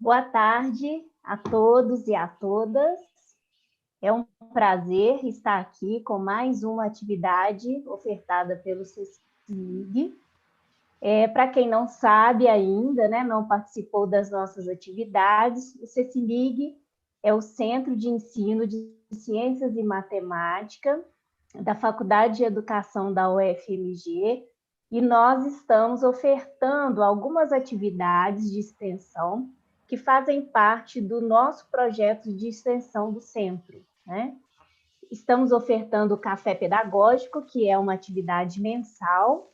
Boa tarde a todos e a todas. É um prazer estar aqui com mais uma atividade ofertada pelo CECIG. Para quem não sabe ainda, né, não participou das nossas atividades, o CECIG é o Centro de Ensino de Ciências e Matemática da Faculdade de Educação da UFMG, e nós estamos ofertando algumas atividades de extensão que fazem parte do nosso projeto de extensão do centro, né? Estamos ofertando o café pedagógico, que é uma atividade mensal,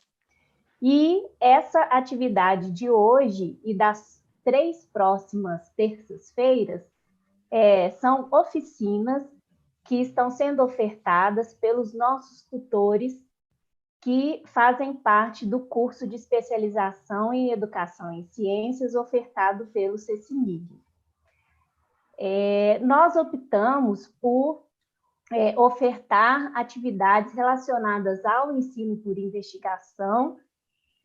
e essa atividade de hoje e das 3 próximas terças-feiras são oficinas que estão sendo ofertadas pelos nossos tutores que fazem parte do curso de especialização em Educação em Ciências ofertado pelo CECIMIG. Nós optamos por ofertar atividades relacionadas ao ensino por investigação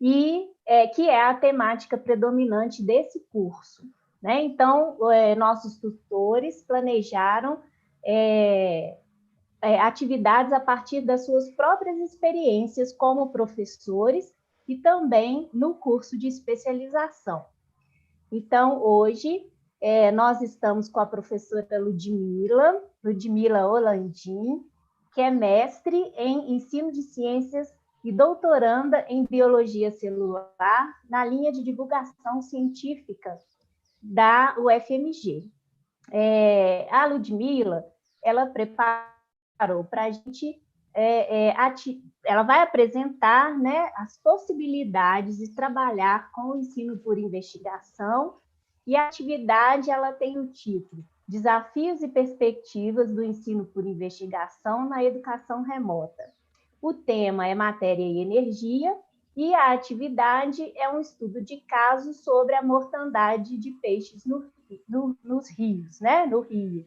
e que é a temática predominante desse curso, né? Então, nossos tutores planejaram atividades a partir das suas próprias experiências como professores e também no curso de especialização. Então, hoje, nós estamos com a professora Ludmila Holandim, que é mestre em ensino de ciências e doutoranda em biologia celular na linha de divulgação científica da UFMG. A Ludmila, ela preparou para a gente, ela vai apresentar, né, as possibilidades de trabalhar com o ensino por investigação, e a atividade ela tem o título Desafios e Perspectivas do Ensino por Investigação na Educação Remota. O tema é Matéria e Energia, e a atividade é um estudo de caso sobre a mortandade de peixes nos rios, né? No Rio.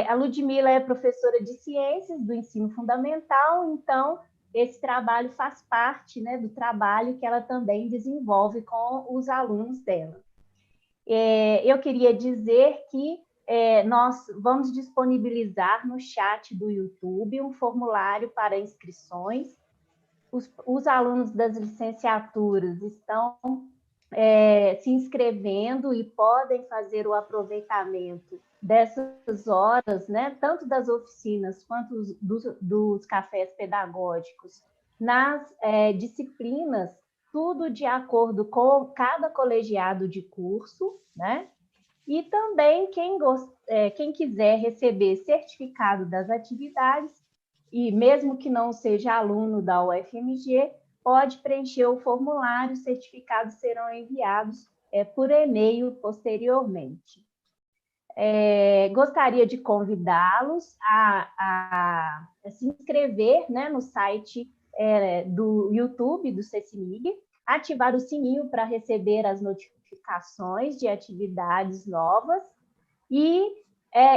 A Ludmila é professora de ciências do ensino fundamental, então esse trabalho faz parte, né, do trabalho que ela também desenvolve com os alunos dela. Eu queria dizer que nós vamos disponibilizar no chat do YouTube um formulário para inscrições. Os alunos das licenciaturas estão se inscrevendo e podem fazer o aproveitamento dessas horas, né, tanto das oficinas quanto dos cafés pedagógicos, nas disciplinas, tudo de acordo com cada colegiado de curso, né? E também quem quiser receber certificado das atividades, e mesmo que não seja aluno da UFMG, pode preencher o formulário, os certificados serão enviados por e-mail posteriormente. Gostaria de convidá-los a se inscrever, né, no site do YouTube do CECIMIG, ativar o sininho para receber as notificações de atividades novas e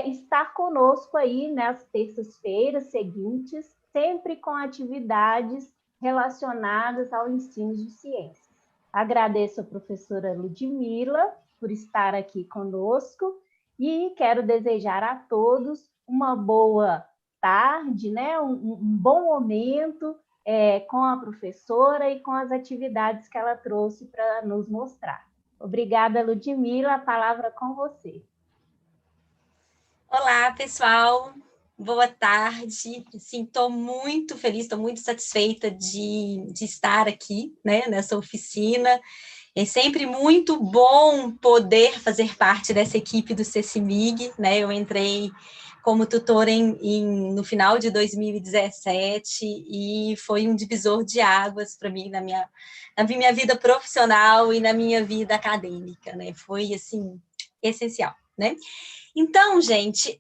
estar conosco aí nas terças-feiras seguintes, sempre com atividades relacionadas ao ensino de ciências. Agradeço a professora Ludmila por estar aqui conosco e quero desejar a todos uma boa tarde, né? um bom momento com a professora e com as atividades que ela trouxe para nos mostrar. Obrigada, Ludmila, a palavra com você. Olá, pessoal. Boa tarde. Estou muito feliz, estou muito satisfeita de estar aqui, né, nessa oficina. É sempre muito bom poder fazer parte dessa equipe do CECIMIG, né? Eu entrei como tutora no final de 2017 e foi um divisor de águas para mim na minha vida profissional e na minha vida acadêmica, né? Foi, assim, essencial, né? Então, gente,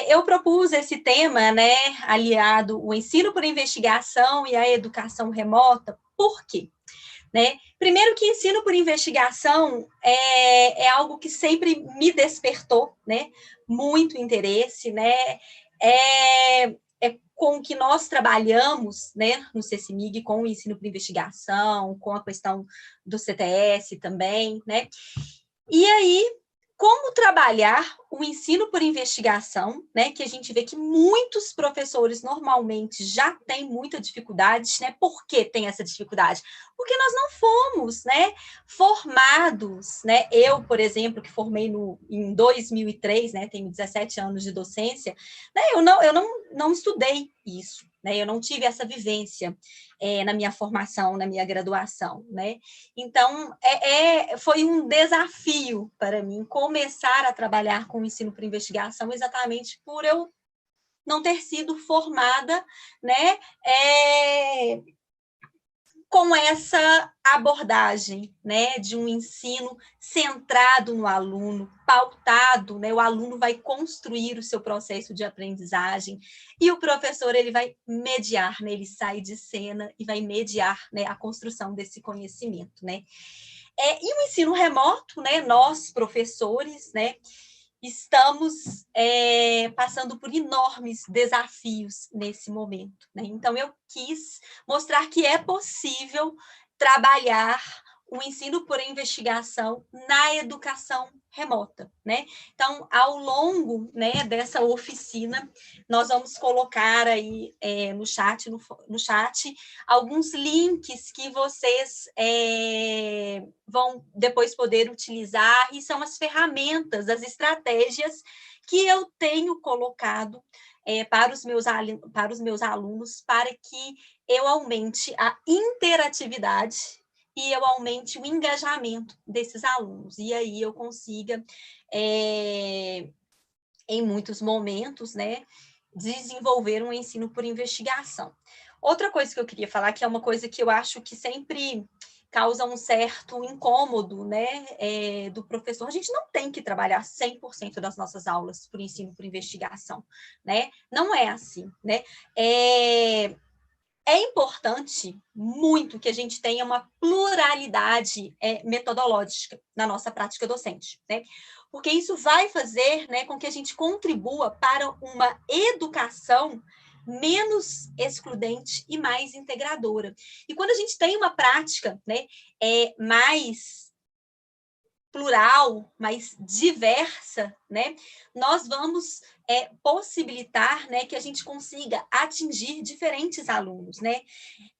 eu propus esse tema, né, aliado o ensino por investigação e a educação remota. Por quê? Né? Primeiro que ensino por investigação é algo que sempre me despertou, né, muito interesse, né, é com o que nós trabalhamos, né, no CECIMIG, com o ensino por investigação, com a questão do CTS também, né, E aí, como trabalhar o ensino por investigação, né? Que a gente vê que muitos professores normalmente já têm muita dificuldade, né? Por que tem essa dificuldade? Porque nós não fomos, né, formados, né? Eu, por exemplo, que formei em 2003, né? Tenho 17 anos de docência, né? Eu não estudei isso, né? Eu não tive essa vivência na minha formação, na minha graduação, né? Então, foi um desafio para mim começar a trabalhar com o ensino por investigação, exatamente por eu não ter sido formada, né, com essa abordagem, né, de um ensino centrado no aluno, pautado, né, o aluno vai construir o seu processo de aprendizagem e o professor ele vai mediar, né, ele sai de cena e vai mediar, né, a construção desse conhecimento, né. E o ensino remoto, né, nós professores, né, estamos passando por enormes desafios nesse momento, né? Então, eu quis mostrar que é possível trabalhar o ensino por investigação na educação remota, né? Então, ao longo, né, dessa oficina, nós vamos colocar aí no chat alguns links que vocês vão depois poder utilizar, e são as ferramentas, as estratégias que eu tenho colocado para os meus alunos, para que eu aumente a interatividade e eu aumente o engajamento desses alunos. E aí eu consiga, em muitos momentos, né, desenvolver um ensino por investigação. Outra coisa que eu queria falar, que é uma coisa que eu acho que sempre causa um certo incômodo, né, do professor. A gente não tem que trabalhar 100% das nossas aulas por ensino por investigação, né? Não é assim, né? É importante muito que a gente tenha uma pluralidade metodológica na nossa prática docente, né? Porque isso vai fazer, né, com que a gente contribua para uma educação menos excludente e mais integradora. E quando a gente tem uma prática, né, mais plural, mais diversa, né, nós vamos possibilitar, né, que a gente consiga atingir diferentes alunos, né?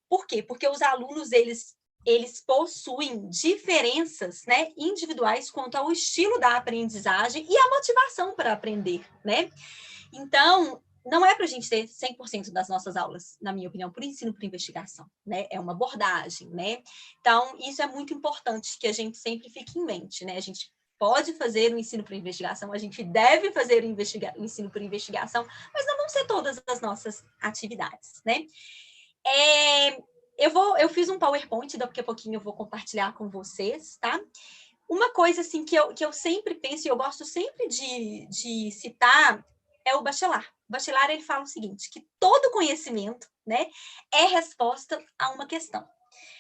Por quê? Porque os alunos, eles possuem diferenças, né, individuais quanto ao estilo da aprendizagem e a motivação para aprender, né? Então, não é para a gente ter 100% das nossas aulas, na minha opinião, por ensino por investigação, né? É uma abordagem, né? Então, isso é muito importante que a gente sempre fique em mente, né? A gente pode fazer o ensino por investigação, a gente deve fazer o ensino por investigação, mas não vão ser todas as nossas atividades, né? Eu fiz um PowerPoint, daqui a pouquinho eu vou compartilhar com vocês, tá? Uma coisa assim que eu sempre penso e eu gosto sempre de citar é o Bachelard. O Bachelard, ele fala o seguinte, que todo conhecimento, né, é resposta a uma questão.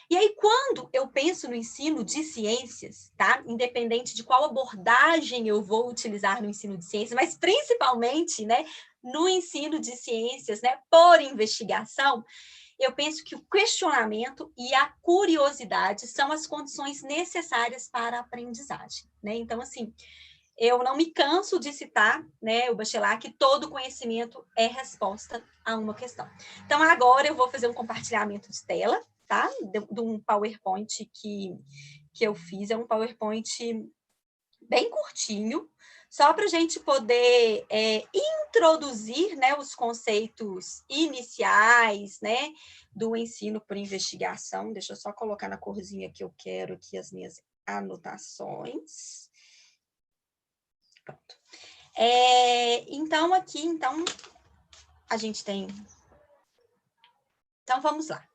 E aí, quando eu penso no ensino de ciências, tá? Independente de qual abordagem eu vou utilizar no ensino de ciências, mas principalmente, né, no ensino de ciências, né, por investigação, eu penso que o questionamento e a curiosidade são as condições necessárias para a aprendizagem, né? Então, assim, eu não me canso de citar, né, o Bachelard, que todo conhecimento é resposta a uma questão. Então, agora eu vou fazer um compartilhamento de tela, tá? De um PowerPoint que eu fiz. É um PowerPoint bem curtinho, só para a gente poder introduzir, né, os conceitos iniciais, né, do ensino por investigação. Deixa eu só colocar na corzinha que eu quero aqui as minhas anotações. Pronto. Então, aqui, a gente tem... Então, vamos lá.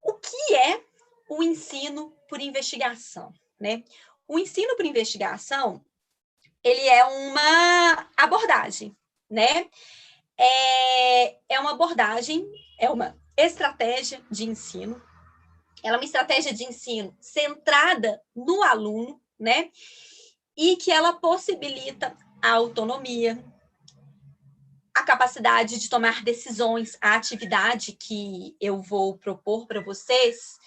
O que é o ensino por investigação, né? O ensino por investigação, ele é uma abordagem, né? É uma abordagem, é uma estratégia de ensino. Ela é uma estratégia de ensino centrada no aluno, né? E que ela possibilita a autonomia, a capacidade de tomar decisões, a atividade que eu vou propor para vocês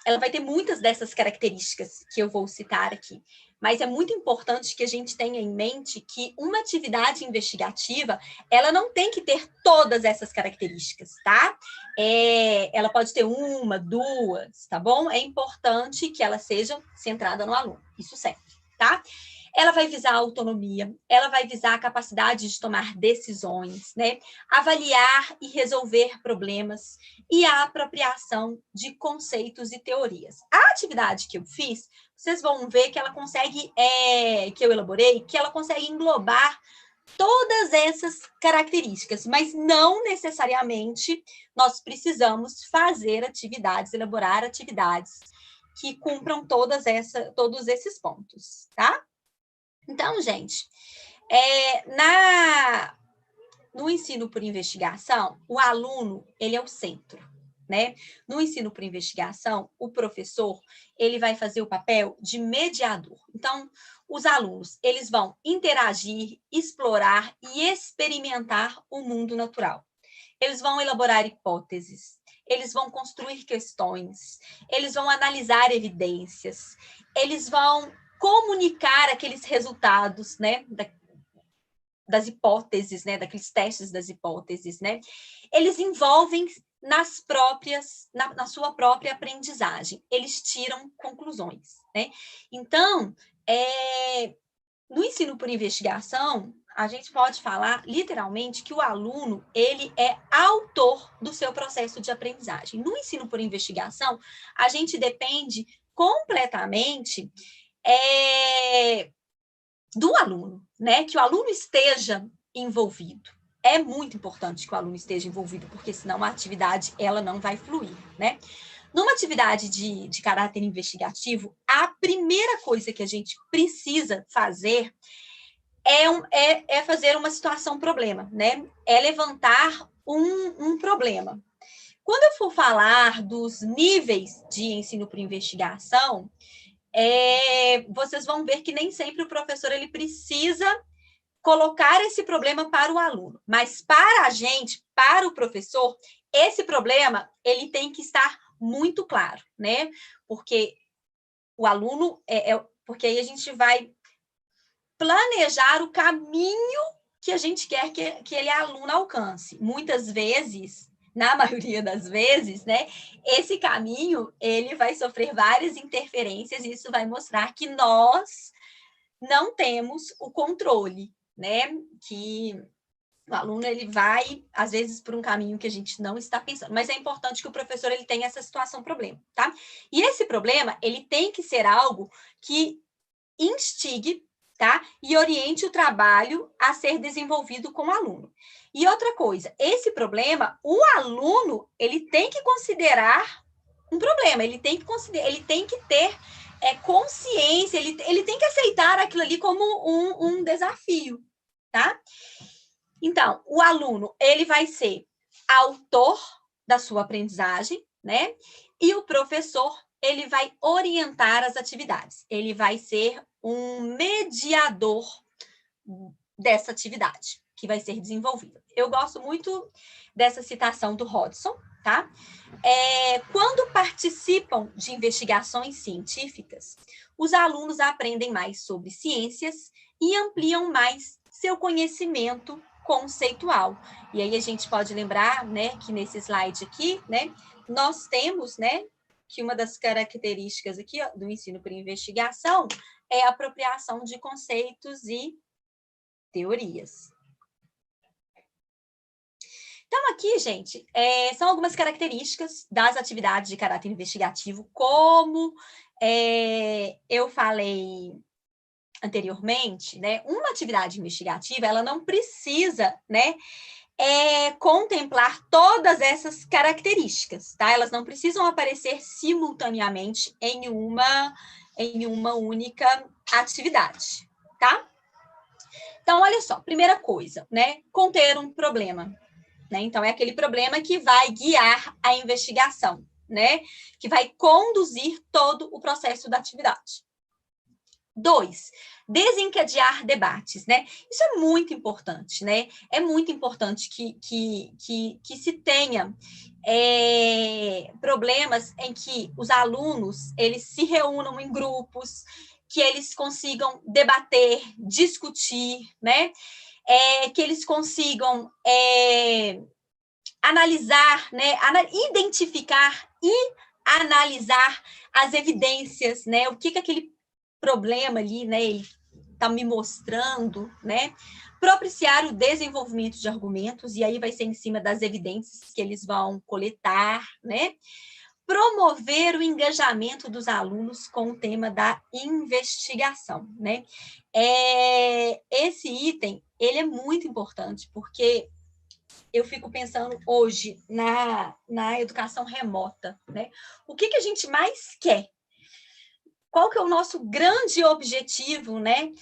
ela vai ter muitas dessas características que eu vou citar aqui. Mas é muito importante que a gente tenha em mente que uma atividade investigativa, ela não tem que ter todas essas características, tá? Ela pode ter uma, duas, tá bom? É importante que ela seja centrada no aluno, isso sempre, tá? Ela vai visar a autonomia, ela vai visar a capacidade de tomar decisões, né? Avaliar e resolver problemas e a apropriação de conceitos e teorias. A atividade que eu fiz, vocês vão ver que ela consegue, que eu elaborei, que ela consegue englobar todas essas características, mas não necessariamente nós precisamos fazer atividades, elaborar atividades que cumpram todos esses pontos, tá? Então, gente, no ensino por investigação, o aluno, ele é o centro, né? No ensino por investigação, o professor, ele vai fazer o papel de mediador. Então, os alunos, eles vão interagir, explorar e experimentar o mundo natural. Eles vão elaborar hipóteses, eles vão construir questões, eles vão analisar evidências, eles vão comunicar aqueles resultados, né, das hipóteses, né, daqueles testes das hipóteses, né, eles envolvem na sua própria aprendizagem, eles tiram conclusões, né? Então, no ensino por investigação, a gente pode falar literalmente que o aluno, ele é autor do seu processo de aprendizagem. No ensino por investigação, a gente depende completamente do aluno, né? Que o aluno esteja envolvido. É muito importante que o aluno esteja envolvido, porque senão a atividade ela não vai fluir, né? Numa atividade de caráter investigativo, a primeira coisa que a gente precisa fazer é fazer uma situação-problema, né? É levantar um problema. Quando eu for falar dos níveis de ensino por investigação, vocês vão ver que nem sempre o professor ele precisa colocar esse problema para o aluno, mas para a gente, para o professor, esse problema ele tem que estar muito claro, né? Porque o aluno porque aí a gente vai planejar o caminho que a gente quer que ele aluno alcance. Muitas vezes, na maioria das vezes, né, esse caminho ele vai sofrer várias interferências e isso vai mostrar que nós não temos o controle, né? Que o aluno ele vai às vezes por um caminho que a gente não está pensando, mas é importante que o professor ele tenha essa situação problema, tá? E esse problema ele tem que ser algo que instigue, tá? E oriente o trabalho a ser desenvolvido com o aluno. E outra coisa, esse problema, o aluno, ele tem que considerar um problema, ele tem que ter consciência, ele tem que aceitar aquilo ali como um desafio, tá? Então, o aluno, ele vai ser autor da sua aprendizagem, né? E o professor, ele vai orientar as atividades. Ele vai ser um mediador dessa atividade que vai ser desenvolvida. Eu gosto muito dessa citação do Hodgson, tá? Quando participam de investigações científicas, os alunos aprendem mais sobre ciências e ampliam mais seu conhecimento conceitual. E aí a gente pode lembrar, né, que nesse slide aqui, né, nós temos, né, que uma das características aqui ó, do ensino por investigação é a apropriação de conceitos e teorias. Então, aqui, gente, são algumas características das atividades de caráter investigativo, como eu falei anteriormente, né, uma atividade investigativa, ela não precisa, né, contemplar todas essas características, tá? Elas não precisam aparecer simultaneamente em uma única atividade, tá? Então, olha só, primeira coisa, né, conter um problema. Né? Então, é aquele problema que vai guiar a investigação, né? Que vai conduzir todo o processo da atividade. 2, desencadear debates, né? Isso é muito importante, né? É muito importante que se tenha problemas em que os alunos, eles se reúnam em grupos, que eles consigam debater, discutir, né? Que eles consigam analisar, né? Identificar e analisar as evidências, né? O que aquele problema ali, né? Ele está me mostrando, né? Propiciar o desenvolvimento de argumentos, e aí vai ser em cima das evidências que eles vão coletar, né? Promover o engajamento dos alunos com o tema da investigação, né? Esse item, ele é muito importante, porque eu fico pensando hoje na educação remota, né? O que a gente mais quer? Qual que é o nosso grande objetivo, né?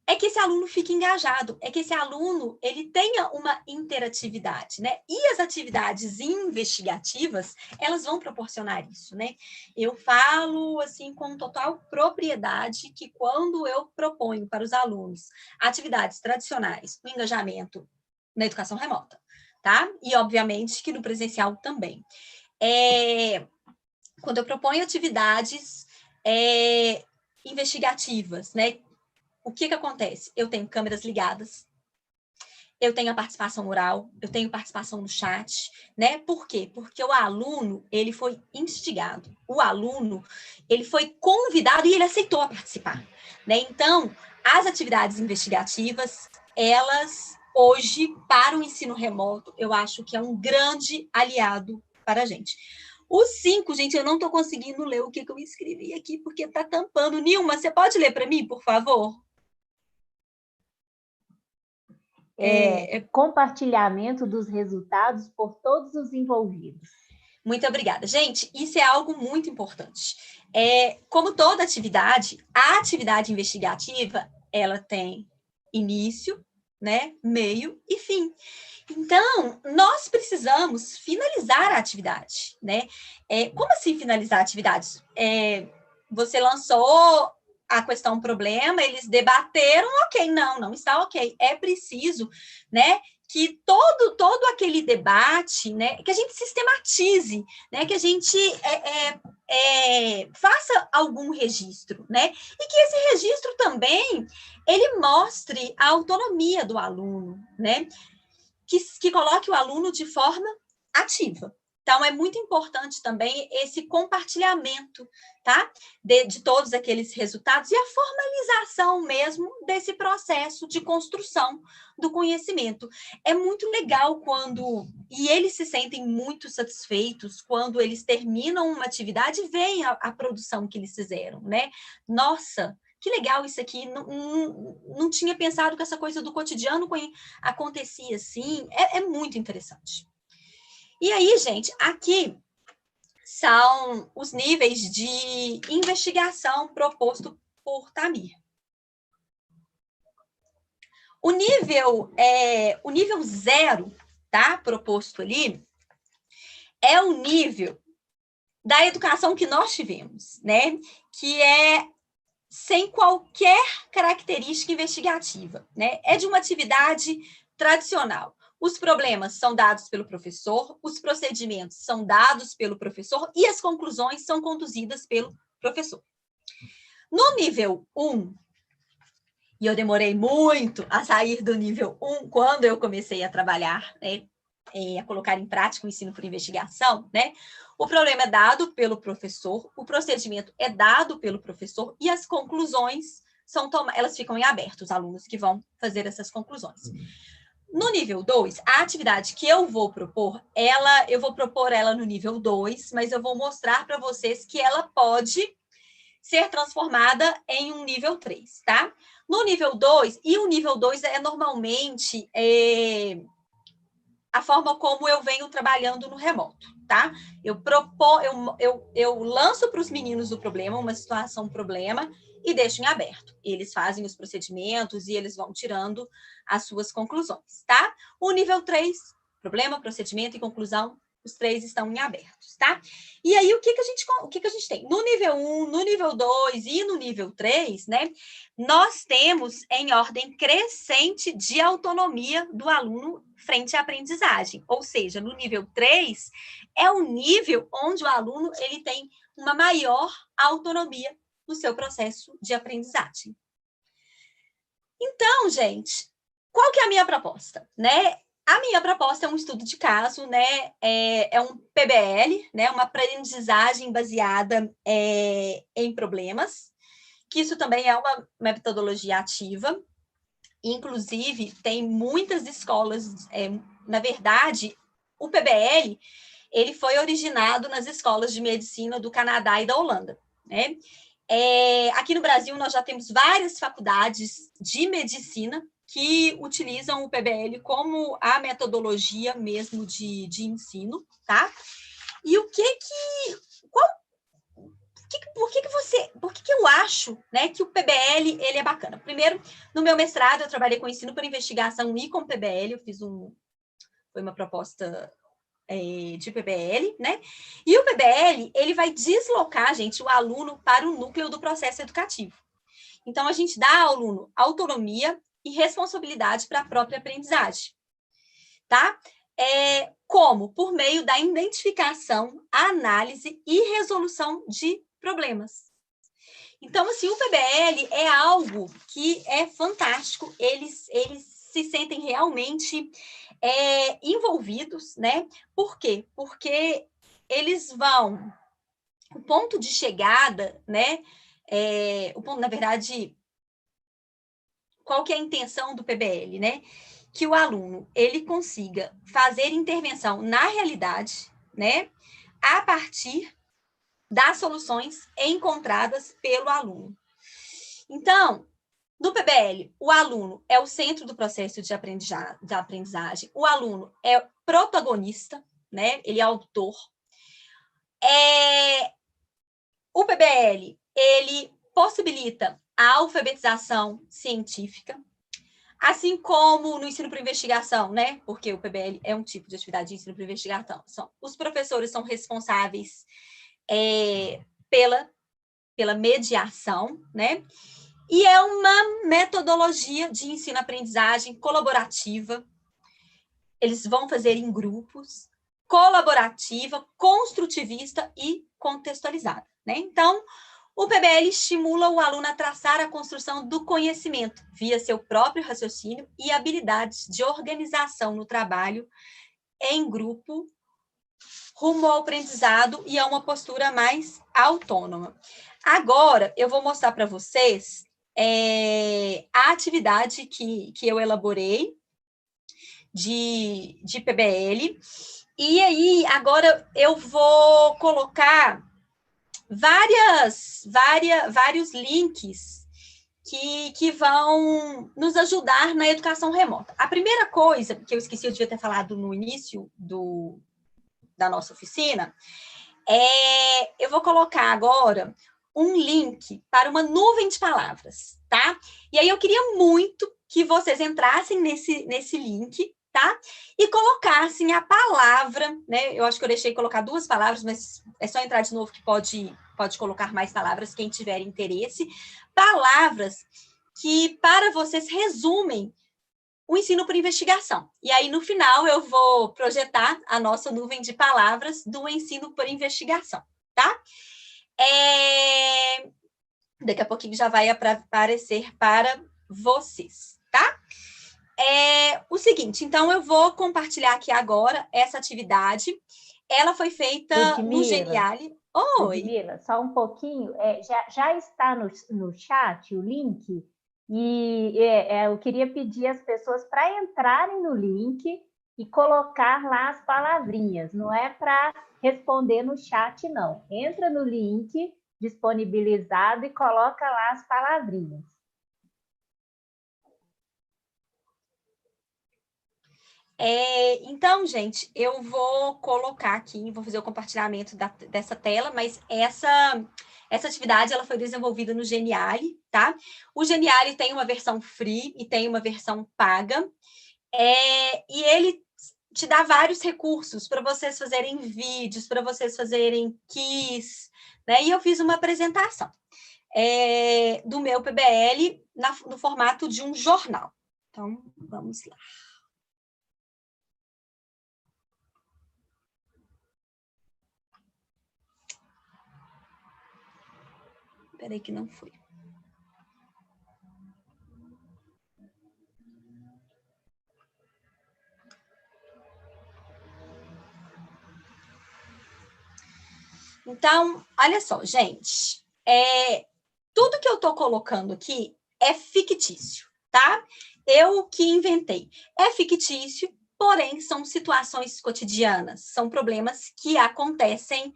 É que esse aluno fique engajado, é que esse aluno ele tenha uma interatividade, né? E as atividades investigativas, elas vão proporcionar isso, né? Eu falo, assim, com total propriedade que quando eu proponho para os alunos atividades tradicionais, o engajamento na educação remota, tá? E, obviamente, que no presencial também. Quando eu proponho atividades investigativas, né? O que acontece? Eu tenho câmeras ligadas, eu tenho a participação oral, eu tenho participação no chat, né? Por quê? Porque o aluno, ele foi instigado, o aluno, ele foi convidado e ele aceitou participar, né? Então, as atividades investigativas, elas, hoje, para o ensino remoto, eu acho que é um grande aliado para a gente. O 5, gente, eu não estou conseguindo ler o que eu escrevi aqui, porque está tampando. Nilma, você pode ler para mim, por favor? Compartilhamento dos resultados por todos os envolvidos. Muito obrigada. Gente, isso é algo muito importante. Como toda atividade, a atividade investigativa, ela tem início, né, meio e fim. Então, nós precisamos finalizar a atividade, né? Como assim finalizar a atividade? Você lançou a questão problema, eles debateram, ok, não está ok. É preciso, né, que todo aquele debate, né, que a gente sistematize, né, que a gente faça algum registro, né, e que esse registro também, ele mostre a autonomia do aluno, né, que coloque o aluno de forma ativa. Então, é muito importante também esse compartilhamento, tá? De todos aqueles resultados e a formalização mesmo desse processo de construção do conhecimento. É muito legal e eles se sentem muito satisfeitos quando eles terminam uma atividade e veem a produção que eles fizeram, né? Nossa, que legal isso aqui, não tinha pensado que essa coisa do cotidiano acontecia assim, é muito interessante. E aí, gente, aqui são os níveis de investigação proposto por Tamir. O nível 0, tá, proposto ali, é o nível da educação que nós tivemos, né, que é sem qualquer característica investigativa, né? É de uma atividade tradicional. Os problemas são dados pelo professor, os procedimentos são dados pelo professor e as conclusões são conduzidas pelo professor. No nível 1, e eu demorei muito a sair do nível 1 quando eu comecei a trabalhar, né, a colocar em prática o ensino por investigação, né? O problema é dado pelo professor, o procedimento é dado pelo professor e as conclusões elas ficam em aberto, os alunos que vão fazer essas conclusões. No nível 2, a atividade que eu vou propor, eu vou propor ela no nível 2, mas eu vou mostrar para vocês que ela pode ser transformada em um nível 3, tá? No nível 2, e o nível 2 é normalmente a forma como eu venho trabalhando no remoto, tá? Eu lanço para os meninos o problema, uma situação problema, e deixo em aberto. Eles fazem os procedimentos e eles vão tirando as suas conclusões, tá? O nível 3, problema, procedimento e conclusão, Os 3 estão em abertos, tá? E aí, o que a gente tem? No nível 1, no nível 2 e no nível 3, né? Nós temos em ordem crescente de autonomia do aluno frente à aprendizagem. Ou seja, no nível 3, é o nível onde o aluno ele tem uma maior autonomia no seu processo de aprendizagem. Então, gente, qual que é a minha proposta, né? A minha proposta é um estudo de caso, né? É um PBL, né? Uma aprendizagem baseada em problemas, que isso também é uma metodologia ativa. Inclusive, tem muitas escolas, na verdade, o PBL, ele foi originado nas escolas de medicina do Canadá e da Holanda, né? Aqui no Brasil, nós já temos várias faculdades de medicina que utilizam o PBL como a metodologia mesmo de ensino, tá? E por que eu acho, né, que o PBL ele é bacana? Primeiro, no meu mestrado, eu trabalhei com ensino por investigação e com PBL, eu fiz foi uma proposta de PBL, né? E o PBL, ele vai deslocar, gente, o aluno para o núcleo do processo educativo. Então, a gente dá ao aluno autonomia e responsabilidade para a própria aprendizagem, tá? Como? Por meio da identificação, análise e resolução de problemas. Então, assim, o PBL é algo que é fantástico, eles se sentem realmente envolvidos, né? Por quê? Porque eles vão... O ponto de chegada, né? Na verdade, qual que é a intenção do PBL, né? Que o aluno, ele consiga fazer intervenção na realidade, né? A partir das soluções encontradas pelo aluno. Então, no PBL, o aluno é o centro do processo de aprendizagem, o aluno é protagonista, né? Ele é autor. O PBL, ele possibilita a alfabetização científica, assim como no ensino por investigação, né? Porque o PBL é um tipo de atividade de ensino por investigação. Os professores são responsáveis pela mediação, né? E é uma metodologia de ensino-aprendizagem colaborativa. Eles vão fazer em grupos, colaborativa, construtivista e contextualizada, né? Então, o PBL estimula o aluno a traçar a construção do conhecimento via seu próprio raciocínio e habilidades de organização no trabalho em grupo, rumo ao aprendizado e a uma postura mais autônoma. Agora, eu vou mostrar para vocês a atividade que eu elaborei de PBL. E aí, agora eu vou colocar vários links que vão nos ajudar na educação remota. A primeira coisa que eu esqueci, eu devia ter falado no início da nossa oficina, eu vou colocar agora um link para uma nuvem de palavras, tá? E aí eu queria muito que vocês entrassem nesse link, tá? E colocassem a palavra, né? Eu acho que eu deixei colocar 2 palavras, mas é só entrar de novo que pode colocar mais palavras, quem tiver interesse. Palavras que, para vocês, resumem o ensino por investigação. E aí, no final, eu vou projetar a nossa nuvem de palavras do ensino por investigação, tá? Daqui a pouquinho já vai aparecer para vocês, tá? O seguinte, então, eu vou compartilhar aqui agora essa atividade. Ela foi feita no Geniali. Oi! Ludmila, só um pouquinho. Já está no chat o link? E eu queria pedir às pessoas para entrarem no link e colocar lá as palavrinhas. Não é para responder no chat, não. Entra no link disponibilizado e coloca lá as palavrinhas. Então, gente, eu vou colocar aqui, vou fazer o compartilhamento dessa tela, mas essa atividade ela foi desenvolvida no Geniali, tá? O Geniali tem uma versão free e tem uma versão paga. E ele te dá vários recursos para vocês fazerem vídeos, para vocês fazerem quiz, né? E eu fiz uma apresentação do meu PBL no formato de um jornal. Então, vamos lá. Espera aí que não foi. Então, olha só, gente. Tudo que eu estou colocando aqui é fictício, tá? Eu que inventei. É fictício, porém, são situações cotidianas, são problemas que acontecem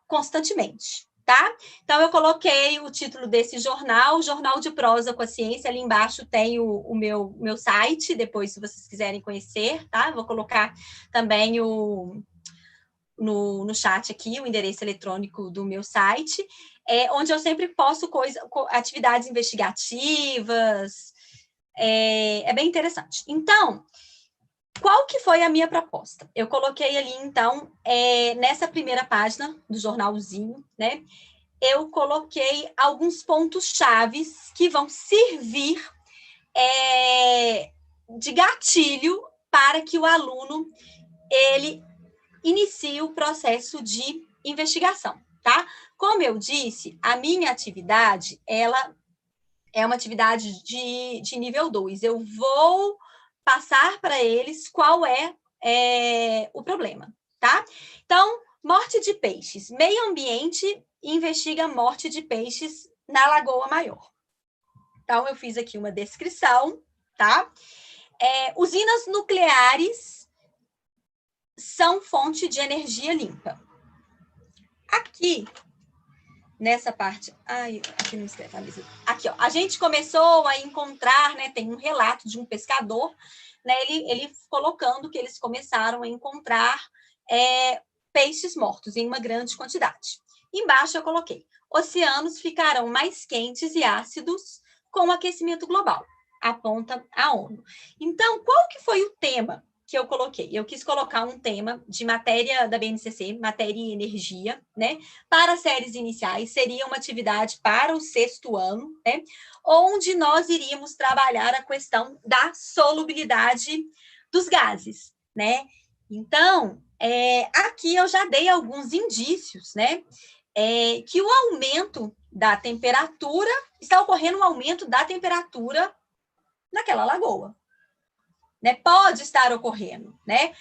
constantemente, tá? Então, eu coloquei o título desse jornal, Jornal de Prosa com a Ciência. Ali embaixo tem o meu site, depois, se vocês quiserem conhecer, tá? Vou colocar também no chat aqui o endereço eletrônico do meu site, onde eu sempre posto atividades investigativas. É bem interessante. Então, qual que foi a minha proposta? Eu coloquei ali, então, nessa primeira página do jornalzinho, né? Eu coloquei alguns pontos chaves que vão servir de gatilho para que o aluno ele inicie o processo de investigação, tá? Como eu disse, a minha atividade, ela é uma atividade de nível 2. Eu vou passar para eles qual é o problema, tá? Então, morte de peixes. Meio ambiente investiga morte de peixes na Lagoa Maior. Então, eu fiz aqui uma descrição, tá? Usinas nucleares são fonte de energia limpa. Aqui, nessa parte... Ai, aqui não escreve a mesa. Aqui, ó. A gente começou a encontrar, né? Tem um relato de um pescador, né? Ele colocando que eles começaram a encontrar peixes mortos em uma grande quantidade. Embaixo eu coloquei: oceanos ficarão mais quentes e ácidos com o aquecimento global, aponta a ONU. Então, qual que foi o tema que eu coloquei? Eu quis colocar um tema de matéria da BNCC, matéria e energia, né? Para séries iniciais, seria uma atividade para o 6º ano, né? Onde nós iríamos trabalhar a questão da solubilidade dos gases, né? Então, aqui eu já dei alguns indícios, né? Que o aumento da temperatura, está ocorrendo um aumento da temperatura naquela lagoa, né? Pode estar ocorrendo, né?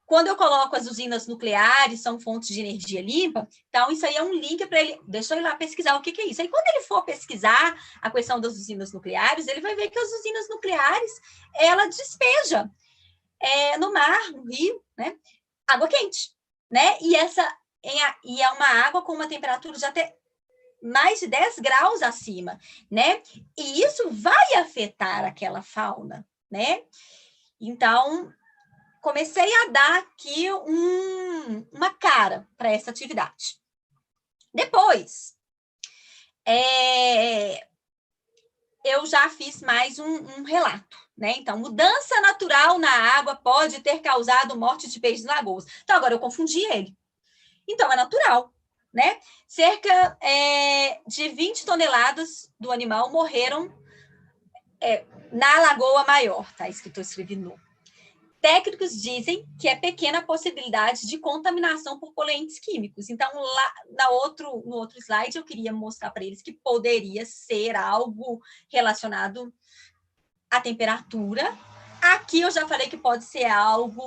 Quando eu coloco as usinas nucleares, são fontes de energia limpa, então isso aí é um link para ele, deixa eu ir lá pesquisar o que é isso. Aí quando ele for pesquisar a questão das usinas nucleares, ele vai ver que as usinas nucleares, ela despeja no mar, no rio, né? Água quente, né? E é uma água com uma temperatura de até mais de 10 graus acima, né? E isso vai afetar aquela fauna, né? Então, comecei a dar aqui uma cara para essa atividade. Depois, eu já fiz mais um relato, né? Então, mudança natural na água pode ter causado morte de peixes na lagoas. Então, agora eu confundi ele. Então, é natural, né? Cerca de 20 toneladas do animal morreram na Lagoa Maior, tá? Escrito, eu escrevi no. Técnicos dizem que é pequena a possibilidade de contaminação por poluentes químicos. Então, lá no outro slide, eu queria mostrar para eles que poderia ser algo relacionado à temperatura. Aqui eu já falei que pode ser algo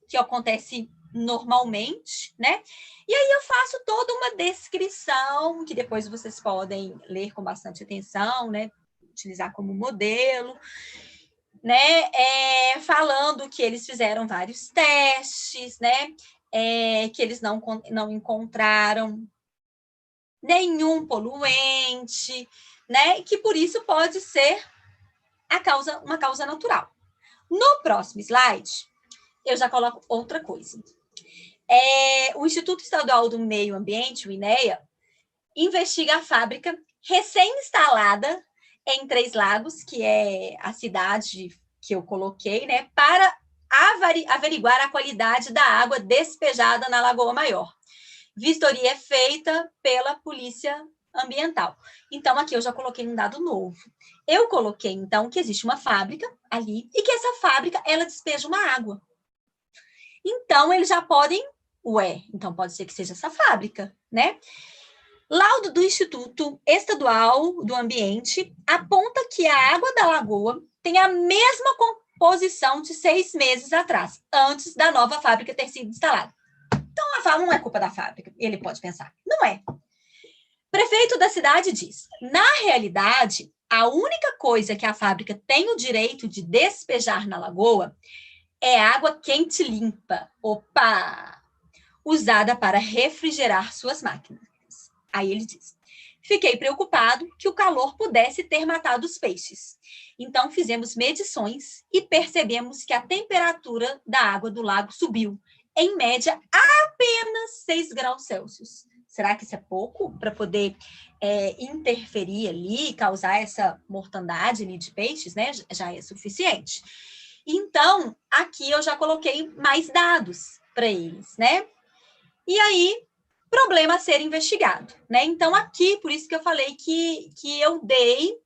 que acontece normalmente, né? E aí eu faço toda uma descrição que depois vocês podem ler com bastante atenção, né? Utilizar como modelo, né? Falando que eles fizeram vários testes, né? Que eles não encontraram nenhum poluente, né? E que por isso pode ser uma causa natural. No próximo slide, eu já coloco outra coisa. O Instituto Estadual do Meio Ambiente, o INEA, investiga a fábrica recém-instalada em Três Lagos, que é a cidade que eu coloquei, né, para averiguar a qualidade da água despejada na Lagoa Maior. Vistoria é feita pela Polícia Ambiental. Então, aqui eu já coloquei um dado novo. Eu coloquei, então, que existe uma fábrica ali e que essa fábrica, ela despeja uma água. Então, eles já podem... então pode ser que seja essa fábrica, né? Laudo do Instituto Estadual do Ambiente aponta que a água da lagoa tem a mesma composição de 6 meses atrás, antes da nova fábrica ter sido instalada. Então, não é culpa da fábrica, ele pode pensar. Não é. Prefeito da cidade diz, na realidade, a única coisa que a fábrica tem o direito de despejar na lagoa é água quente limpa, usada para refrigerar suas máquinas. Aí ele diz, fiquei preocupado que o calor pudesse ter matado os peixes. Então, fizemos medições e percebemos que a temperatura da água do lago subiu, em média, apenas 6 graus Celsius. Será que isso é pouco para poder interferir ali, causar essa mortandade ali de peixes, né? Já é suficiente. Então, aqui eu já coloquei mais dados para eles, né? E aí, problema a ser investigado, né? Então, aqui, por isso que eu falei que eu dei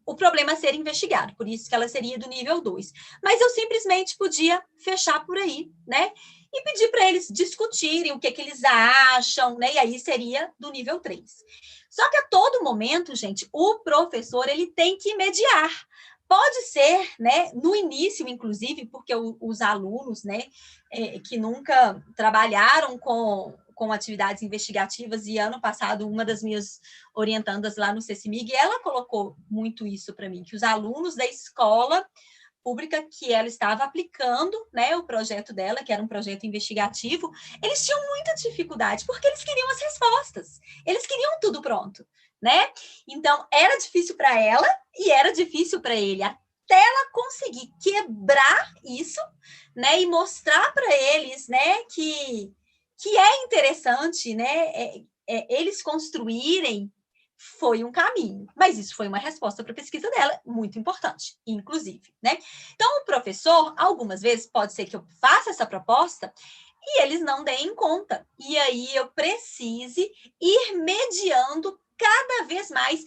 o problema a ser investigado, por isso que ela seria do nível 2. Mas eu simplesmente podia fechar por aí, né? E pedir para eles discutirem o que eles acham, né? E aí seria do nível 3. Só que a todo momento, gente, o professor ele tem que mediar. Pode ser, né, no início, inclusive, porque os alunos, né, que nunca trabalharam com atividades investigativas, e ano passado, uma das minhas orientandas lá no CECIMIG, ela colocou muito isso para mim, que os alunos da escola pública que ela estava aplicando, né, o projeto dela, que era um projeto investigativo, eles tinham muita dificuldade, porque eles queriam as respostas, eles queriam tudo pronto, né? Então, era difícil para ela e era difícil para ele, até ela conseguir quebrar isso, né, e mostrar para eles, né, que é interessante, né, eles construírem, foi um caminho, mas isso foi uma resposta para a pesquisa dela, muito importante, inclusive, né? Então, o professor, algumas vezes, pode ser que eu faça essa proposta e eles não deem conta, e aí eu precise ir mediando cada vez mais,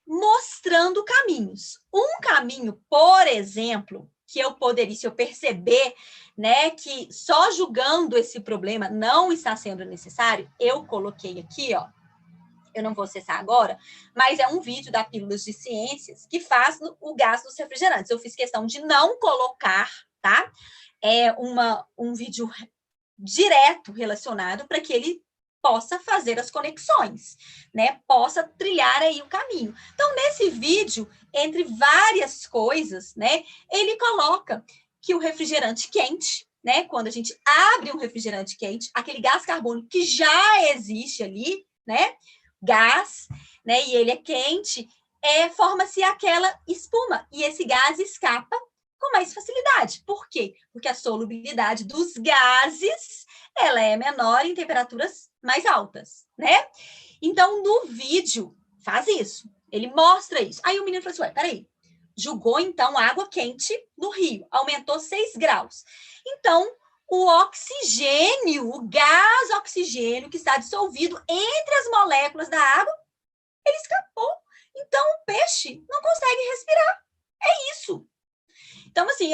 mostrando caminhos. Um caminho, por exemplo, que eu poderia, se eu perceber, né, que só julgando esse problema não está sendo necessário, eu coloquei aqui, ó, eu não vou acessar agora, mas é um vídeo da Pílulas de Ciências que faz o gás dos refrigerantes. Eu fiz questão de não colocar, tá? Um vídeo direto relacionado para que ele possa fazer as conexões, né? Possa trilhar aí o caminho. Então, nesse vídeo, entre várias coisas, né? Ele coloca que o refrigerante quente, né? Quando a gente abre um refrigerante quente, aquele gás carbônico que já existe ali, né? Gás, né? E ele é quente, forma-se aquela espuma. E esse gás escapa com mais facilidade. Por quê? Porque a solubilidade dos gases, ela é menor em temperaturas mais altas, né? Então, no vídeo, faz isso. Ele mostra isso. Aí o menino falou assim, ué, peraí. Jogou, então, água quente no rio. Aumentou 6 graus. Então, o oxigênio, o gás oxigênio que está dissolvido entre as moléculas da água, ele escapou. Então, o peixe não consegue respirar. É isso. Então, assim,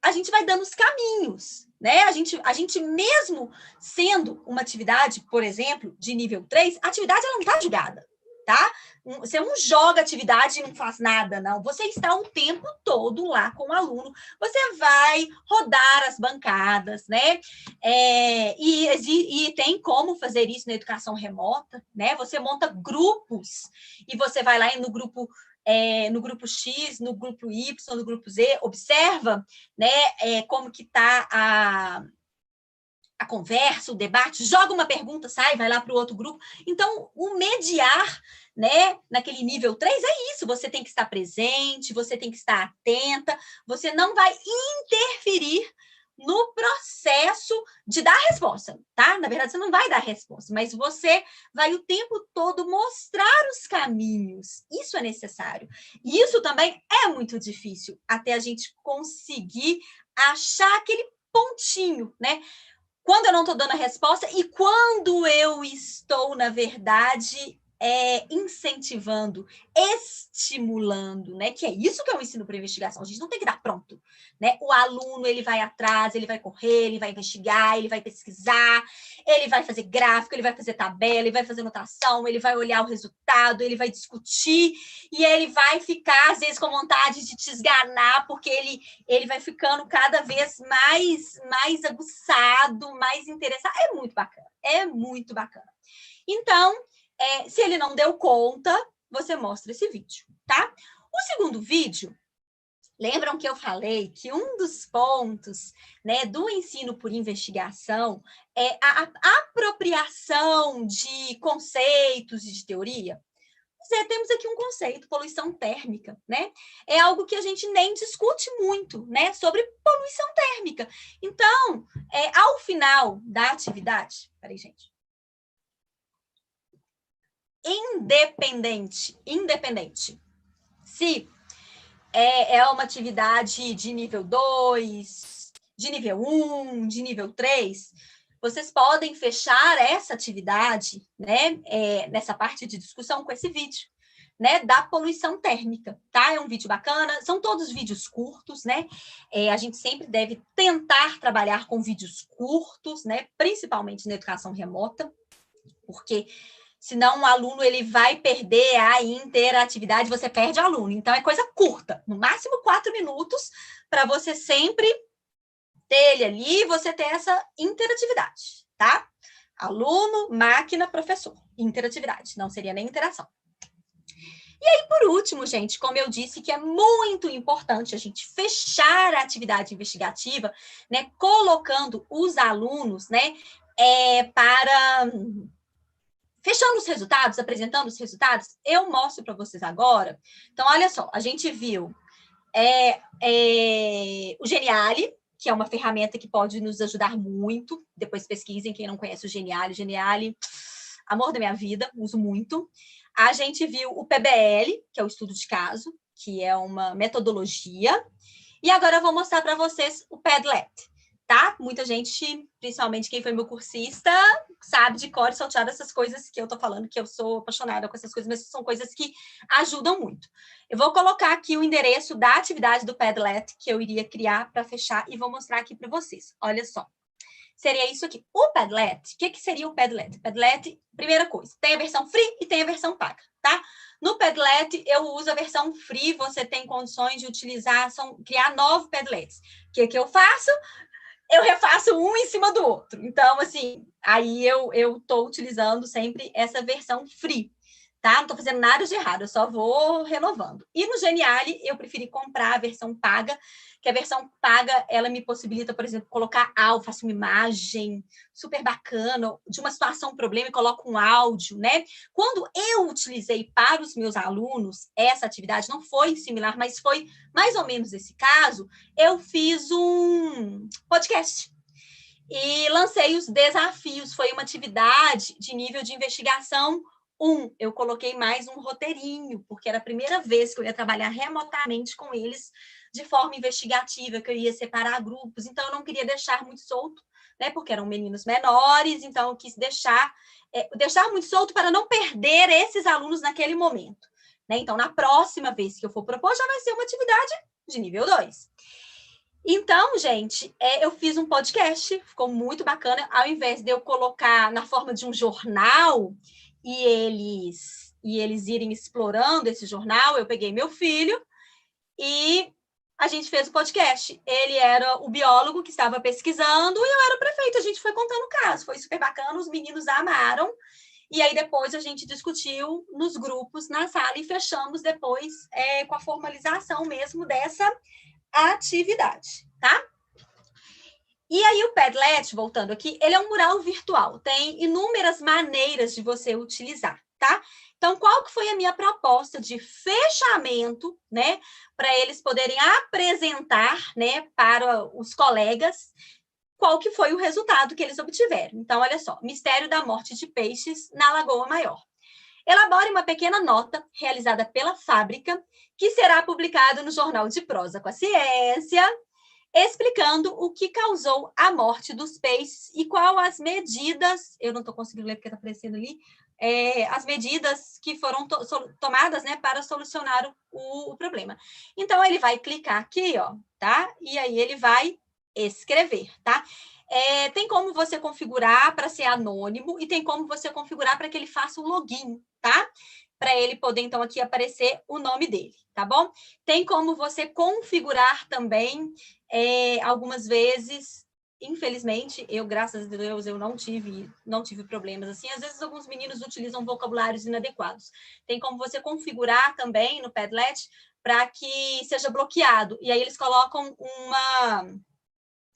a gente vai dando os caminhos, né? A gente mesmo sendo uma atividade, por exemplo, de nível 3, a atividade ela não está julgada, tá? Você não joga atividade e não faz nada, não. Você está o tempo todo lá com o aluno. Você vai rodar as bancadas, né? E tem como fazer isso na educação remota, né? Você monta grupos e você vai lá no grupo X, no grupo Y, no grupo Z, observa, né, como que está a conversa, o debate, joga uma pergunta, sai, vai lá para o outro grupo. Então, o mediar, né, naquele nível 3 é isso, você tem que estar presente, você tem que estar atenta, você não vai interferir no processo de dar a resposta, tá? Na verdade, você não vai dar resposta, mas você vai o tempo todo mostrar os caminhos. Isso é necessário. E isso também é muito difícil, até a gente conseguir achar aquele pontinho, né? Quando eu não estou dando a resposta e quando eu estou, na verdade, incentivando, estimulando, né? Que é isso que é o ensino para investigação. A gente não tem que dar pronto, né? O aluno, ele vai atrás, ele vai correr, ele vai investigar, ele vai pesquisar, ele vai fazer gráfico, ele vai fazer tabela, ele vai fazer anotação, ele vai olhar o resultado, ele vai discutir e ele vai ficar, às vezes, com vontade de te esganar, porque ele vai ficando cada vez mais aguçado, mais interessado. É muito bacana, é muito bacana. Então, se ele não deu conta, você mostra esse vídeo, tá? O segundo vídeo, lembram que eu falei que um dos pontos, né, do ensino por investigação é a apropriação de conceitos e de teoria? Temos aqui um conceito, poluição térmica, né? É algo que a gente nem discute muito, né? Sobre poluição térmica. Então, ao final da atividade... Peraí, gente. Independente. Se é uma atividade de nível 2, de nível 1, de nível 3... Vocês podem fechar essa atividade, né, nessa parte de discussão com esse vídeo, né, da poluição térmica, tá? É um vídeo bacana, são todos vídeos curtos, né? A gente sempre deve tentar trabalhar com vídeos curtos, né, principalmente na educação remota, porque senão o aluno ele vai perder a interatividade, você perde o aluno. Então, é coisa curta, no máximo 4 minutos, para você sempre ter ele ali, você ter essa interatividade, tá? Aluno, máquina, professor. Interatividade, não seria nem interação. E aí, por último, gente, como eu disse, que é muito importante a gente fechar a atividade investigativa, né, colocando os alunos, né, fechando os resultados, apresentando os resultados, eu mostro para vocês agora. Então, olha só, a gente viu o Geniali, que é uma ferramenta que pode nos ajudar muito. Depois pesquisem, quem não conhece o Geniali. Geniali, amor da minha vida, uso muito. A gente viu o PBL, que é o estudo de caso, que é uma metodologia. E agora eu vou mostrar para vocês o Padlet, tá? Muita gente, principalmente quem foi meu cursista, sabe de cor e salteado essas coisas que eu tô falando, que eu sou apaixonada com essas coisas, mas são coisas que ajudam muito. Eu vou colocar aqui o endereço da atividade do Padlet que eu iria criar para fechar e vou mostrar aqui para vocês. Olha só. Seria isso aqui. O Padlet, o que seria o Padlet? Padlet, primeira coisa, tem a versão free e tem a versão paga, tá? No Padlet, eu uso a versão free, você tem condições de utilizar, criar 9 Padlets. O que eu faço? Eu refaço um em cima do outro. Então, assim, aí eu estou utilizando sempre essa versão free, tá? Não estou fazendo nada de errado, eu só vou renovando. E no Geniali, eu preferi comprar a versão paga, que a versão paga, ela me possibilita, por exemplo, colocar áudio, faço uma imagem super bacana, de uma situação, um problema, e coloco um áudio, né? Quando eu utilizei para os meus alunos essa atividade, não foi similar, mas foi mais ou menos esse caso, eu fiz um podcast e lancei os desafios. Foi uma atividade de nível de investigação 1. Eu coloquei mais um roteirinho, porque era a primeira vez que eu ia trabalhar remotamente com eles de forma investigativa, que eu ia separar grupos, então eu não queria deixar muito solto, né, porque eram meninos menores, então eu quis deixar muito solto para não perder esses alunos naquele momento, né? Então, na próxima vez que eu for propor, já vai ser uma atividade de nível 2. Então, gente, eu fiz um podcast, ficou muito bacana, ao invés de eu colocar na forma de um jornal e eles irem explorando esse jornal, eu peguei meu filho e a gente fez o podcast. Ele era o biólogo que estava pesquisando e eu era o prefeito. A gente foi contando o caso. Foi super bacana, os meninos amaram. E aí depois a gente discutiu nos grupos, na sala, e fechamos depois com a formalização mesmo dessa atividade, tá? E aí o Padlet, voltando aqui, ele é um mural virtual. Tem inúmeras maneiras de você utilizar, tá? Então, qual que foi a minha proposta de fechamento, né, para eles poderem apresentar, né, para os colegas qual que foi o resultado que eles obtiveram. Então, olha só, mistério da morte de peixes na Lagoa Maior. Elabore uma pequena nota realizada pela fábrica, que será publicada no Jornal de Prosa com a Ciência, explicando o que causou a morte dos peixes e qual as medidas, eu não estou conseguindo ler porque está aparecendo ali, as medidas que foram tomadas, né, para solucionar o problema. Então, ele vai clicar aqui, ó, tá? E aí ele vai escrever, tá? Tem como você configurar para ser anônimo e tem como você configurar para que ele faça o login, tá? Para ele poder, então, aqui aparecer o nome dele, tá bom? Tem como você configurar também, algumas vezes, infelizmente, graças a Deus, eu não tive problemas assim. Às vezes, alguns meninos utilizam vocabulários inadequados. Tem como você configurar também no Padlet para que seja bloqueado. E aí, eles colocam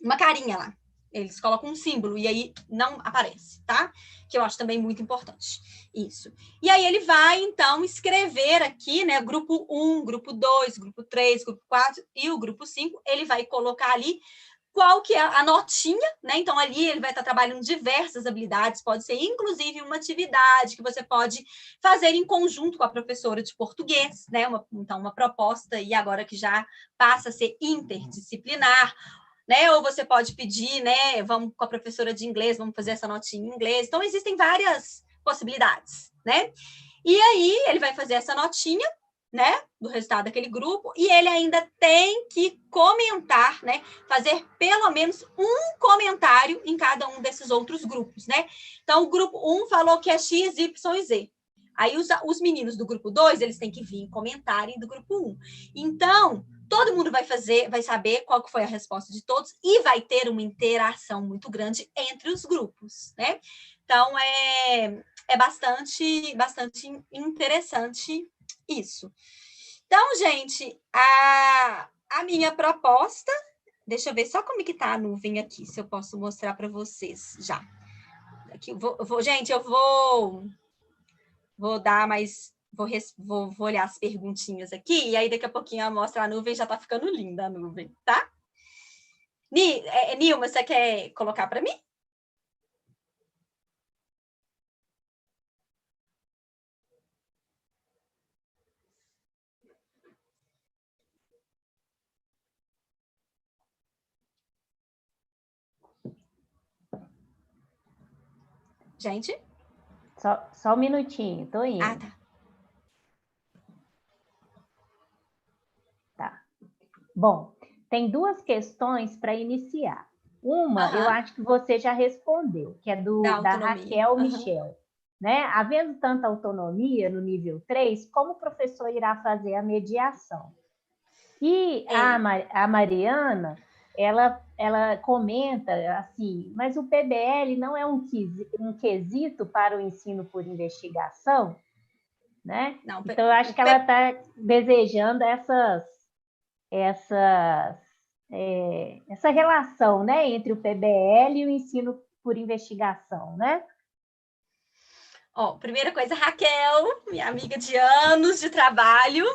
uma carinha lá. Eles colocam um símbolo e aí não aparece, tá? Que eu acho também muito importante. Isso. E aí ele vai, então, escrever aqui, né? Grupo 1, grupo 2, grupo 3, grupo 4 e o grupo 5. Ele vai colocar ali qual que é a notinha, né? Então, ali ele vai estar trabalhando diversas habilidades, pode ser inclusive uma atividade que você pode fazer em conjunto com a professora de português, né? Então, uma proposta, e agora que já passa a ser interdisciplinar, né? Ou você pode pedir, né? Vamos com a professora de inglês, vamos fazer essa notinha em inglês. Então, existem várias possibilidades, né? E aí, ele vai fazer essa notinha, né? Do resultado daquele grupo, e ele ainda tem que comentar, né? Fazer pelo menos um comentário em cada um desses outros grupos, né? Então, o grupo 1 falou que é X, Y e Z. Aí, os meninos do grupo 2, eles têm que vir comentarem do grupo 1. Então, todo mundo vai saber qual que foi a resposta de todos e vai ter uma interação muito grande entre os grupos, né? Então, é bastante interessante isso. Então, gente, a minha proposta... Deixa eu ver só como que tá a nuvem aqui, se eu posso mostrar para vocês já. Aqui, gente, eu vou dar mais... Vou olhar as perguntinhas aqui, e aí daqui a pouquinho eu mostro a nuvem, já tá ficando linda a nuvem, tá? Nilma, você quer colocar para mim? Gente? Só um minutinho, tô indo. Ah, tá. Tá. Bom, tem duas questões para iniciar. Uma, eu acho que você já respondeu, que é da Raquel Michel. Né? Havendo tanta autonomia no nível 3, como o professor irá fazer a mediação? E a Mariana, ela comenta assim, mas o PBL não é um quesito para o ensino por investigação? Né? Não, então, eu acho que ela está desejando essa relação, né, entre o PBL e o ensino por investigação, né? Primeira coisa, Raquel, minha amiga de anos de trabalho.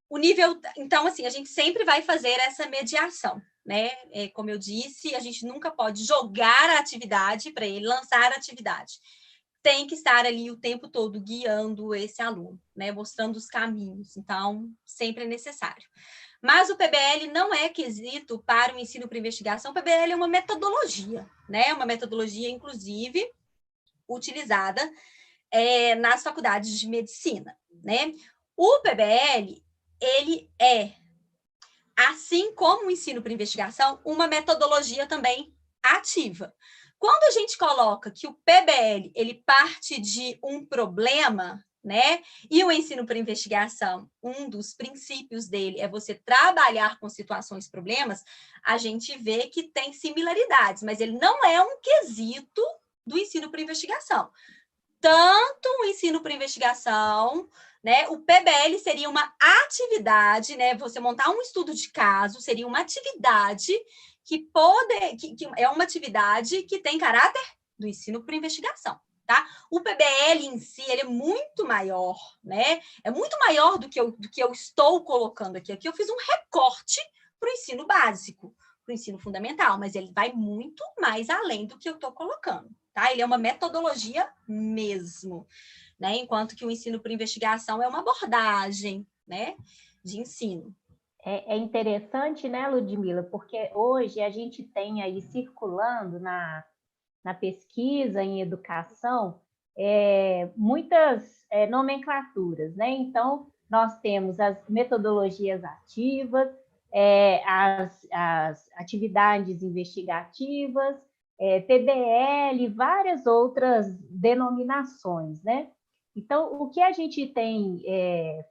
O nível... Então, assim, a gente sempre vai fazer essa mediação, né? Como eu disse, a gente nunca pode jogar a atividade para ele, lançar a atividade. Tem que estar ali o tempo todo guiando esse aluno, né? Mostrando os caminhos. Então, sempre é necessário. Mas o PBL não é quesito para o ensino por investigação. O PBL é uma metodologia, né? Uma metodologia, inclusive, utilizada nas faculdades de medicina, né? O PBL, ele é, assim como o ensino por investigação, uma metodologia também ativa. Quando a gente coloca que o PBL, ele parte de um problema, né? E o ensino por investigação, um dos princípios dele é você trabalhar com situações, problemas, a gente vê que tem similaridades, mas ele não é um quesito do ensino por investigação. Tanto o ensino por investigação, né? O PBL seria uma atividade, né? Você montar um estudo de caso seria uma atividade que é uma atividade que tem caráter do ensino por investigação, tá? O PBL em si, ele é muito maior, né? É muito maior do que eu estou colocando aqui. Aqui eu fiz um recorte para o ensino básico, para o ensino fundamental, mas ele vai muito mais além do que eu estou colocando, tá? Ele é uma metodologia mesmo, né? Enquanto que o ensino por investigação é uma abordagem, né, de ensino. É interessante, né, Ludmila, porque hoje a gente tem aí circulando na pesquisa em educação muitas nomenclaturas, né? Então, nós temos as metodologias ativas, as atividades investigativas, PBL, várias outras denominações, né? Então, o que a gente tem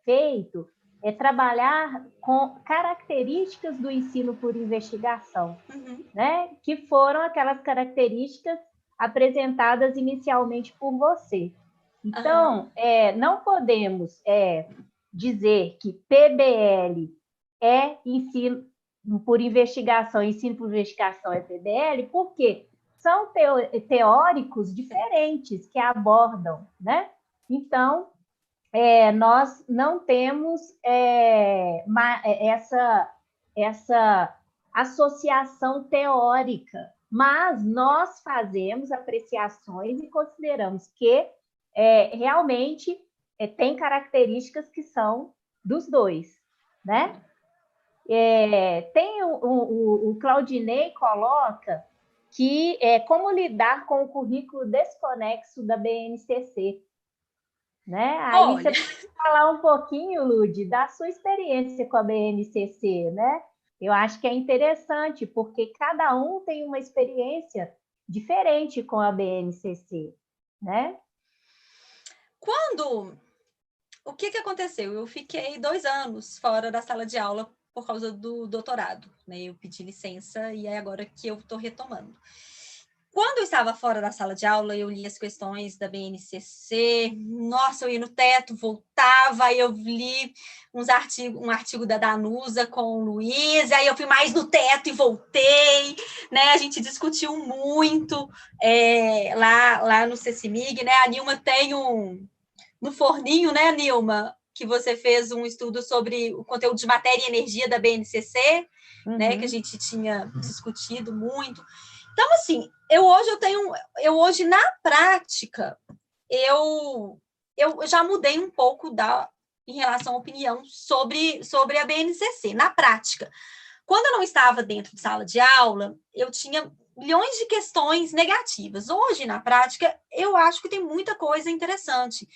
feito é trabalhar com características do ensino por investigação, né? Que foram aquelas características apresentadas inicialmente por você. Então, não podemos dizer que PBL é ensino por investigação, ensino por investigação é PBL, porque são teóricos diferentes que abordam, né? Então, nós não temos essa associação teórica, mas nós fazemos apreciações e consideramos que realmente tem características que são dos dois, né? Tem o Claudinei coloca que como lidar com o currículo desconexo da BNCC, né? Aí Olha, você pode falar um pouquinho, Lud, da sua experiência com a BNCC, né? Eu acho que é interessante, porque cada um tem uma experiência diferente com a BNCC, né? O que aconteceu? Eu fiquei 2 anos fora da sala de aula por causa do doutorado, né? Eu pedi licença e é agora que eu estou retomando. Quando eu estava fora da sala de aula, eu li as questões da BNCC, nossa, eu ia no teto, voltava, aí eu li um artigo da Danusa com o Luiz, aí eu fui mais no teto e voltei, né? A gente discutiu muito lá no CECIMIG, né? A Nilma tem no forninho, né, Nilma, que você fez um estudo sobre o conteúdo de matéria e energia da BNCC, né, que a gente tinha discutido muito. Então, assim, eu hoje na prática, eu já mudei um pouco em relação à opinião sobre a BNCC, na prática. Quando eu não estava dentro de sala de aula, eu tinha milhões de questões negativas. Hoje, na prática, eu acho que tem muita coisa interessante.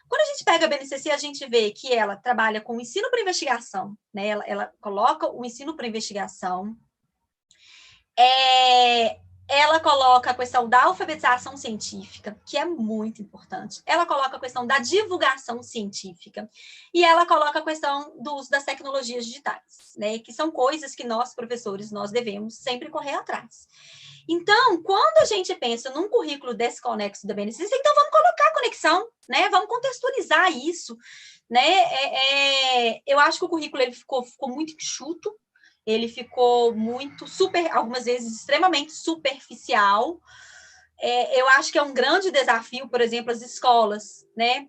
Quando a gente pega a BNCC, a gente vê que ela trabalha com o ensino para investigação, né? Ela coloca o ensino para investigação, ela coloca a questão da alfabetização científica, que é muito importante. Ela coloca a questão da divulgação científica. E ela coloca a questão do uso das tecnologias digitais, né? Que são coisas que nós, professores, nós devemos sempre correr atrás. Então, quando a gente pensa num currículo desconexo da BNCC, então vamos colocar a conexão, né? Vamos contextualizar isso, né? Eu acho que o currículo ele ficou muito enxuto, ele ficou muito algumas vezes extremamente superficial. Eu acho que é um grande desafio, por exemplo, as escolas, né?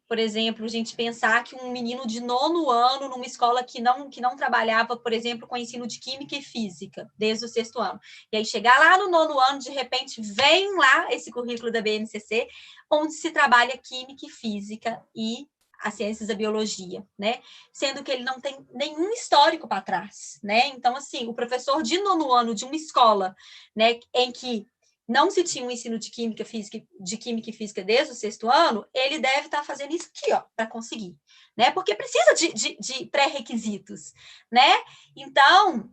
Por exemplo, a gente pensar que um menino de 9º ano, numa escola que não trabalhava, por exemplo, com ensino de química e física, desde o 6º ano. E aí chegar lá no 9º ano, de repente, vem lá esse currículo da BNCC, onde se trabalha química e física e as ciências da biologia, né? Sendo que ele não tem nenhum histórico para trás, né? Então, assim, o professor de 9º ano de uma escola, né, em que não se tinha um ensino de química e física desde o 6º ano, ele deve estar fazendo isso aqui, ó, para conseguir, né? Porque precisa de pré-requisitos, né? Então,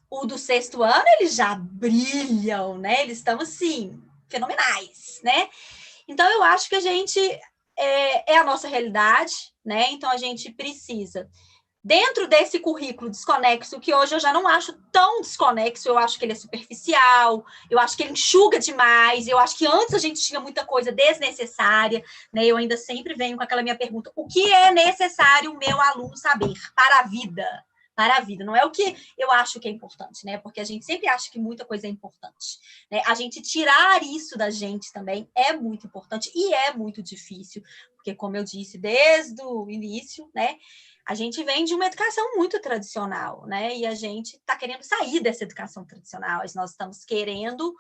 o do 6º ano, eles já brilham, né? Eles estão, assim, fenomenais, né? Então, eu acho que a gente é a nossa realidade, né? Então, a gente precisa, dentro desse currículo desconexo, que hoje eu já não acho tão desconexo, eu acho que ele é superficial, eu acho que ele enxuga demais, eu acho que antes a gente tinha muita coisa desnecessária, né? Eu ainda sempre venho com aquela minha pergunta: o que é necessário o meu aluno saber para a vida? Para a vida, não é o que eu acho que é importante, né? Porque a gente sempre acha que muita coisa é importante, né? A gente tirar isso da gente também é muito importante e é muito difícil, porque, como eu disse desde o início, né? A gente vem de uma educação muito tradicional, né? E a gente está querendo sair dessa educação tradicional. Nós estamos querendo,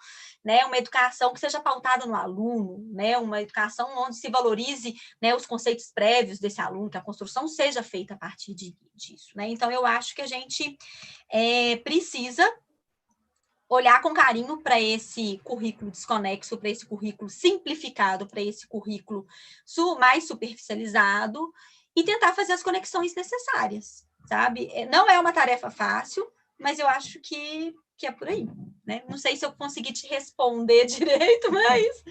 né, uma educação que seja pautada no aluno, né? Uma educação onde se valorize, né, os conceitos prévios desse aluno, que a construção seja feita a partir disso, né? Então, eu acho que a gente precisa olhar com carinho para esse currículo desconexo, para esse currículo simplificado, para esse currículo mais superficializado e tentar fazer as conexões necessárias, sabe? Não é uma tarefa fácil, mas eu acho que é por aí, né? Não sei se eu consegui te responder direito, mas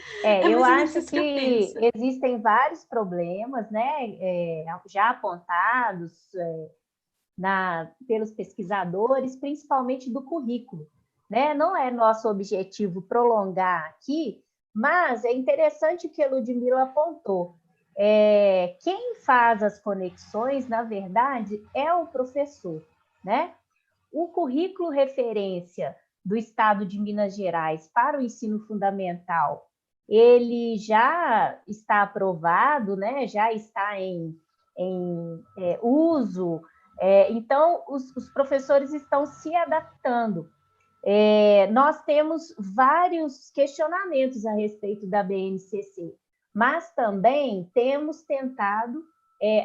eu acho isso que eu que penso. existem vários problemas, né, já apontados pelos pesquisadores, principalmente do currículo, né? Não é nosso objetivo prolongar aqui, mas é interessante o que a Ludmila apontou. Quem faz as conexões, na verdade, é o professor, né? O currículo referência do Estado de Minas Gerais para o ensino fundamental, ele já está aprovado, né? Já está em uso, então os professores estão se adaptando. Nós temos vários questionamentos a respeito da BNCC, mas também temos tentado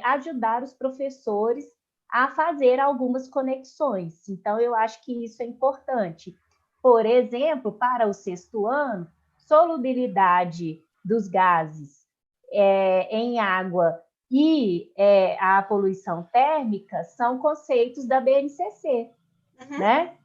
ajudar os professores a fazer algumas conexões. Então, eu acho que isso é importante. Por exemplo, para o sexto ano, solubilidade dos gases em água e a poluição térmica são conceitos da BNCC, né?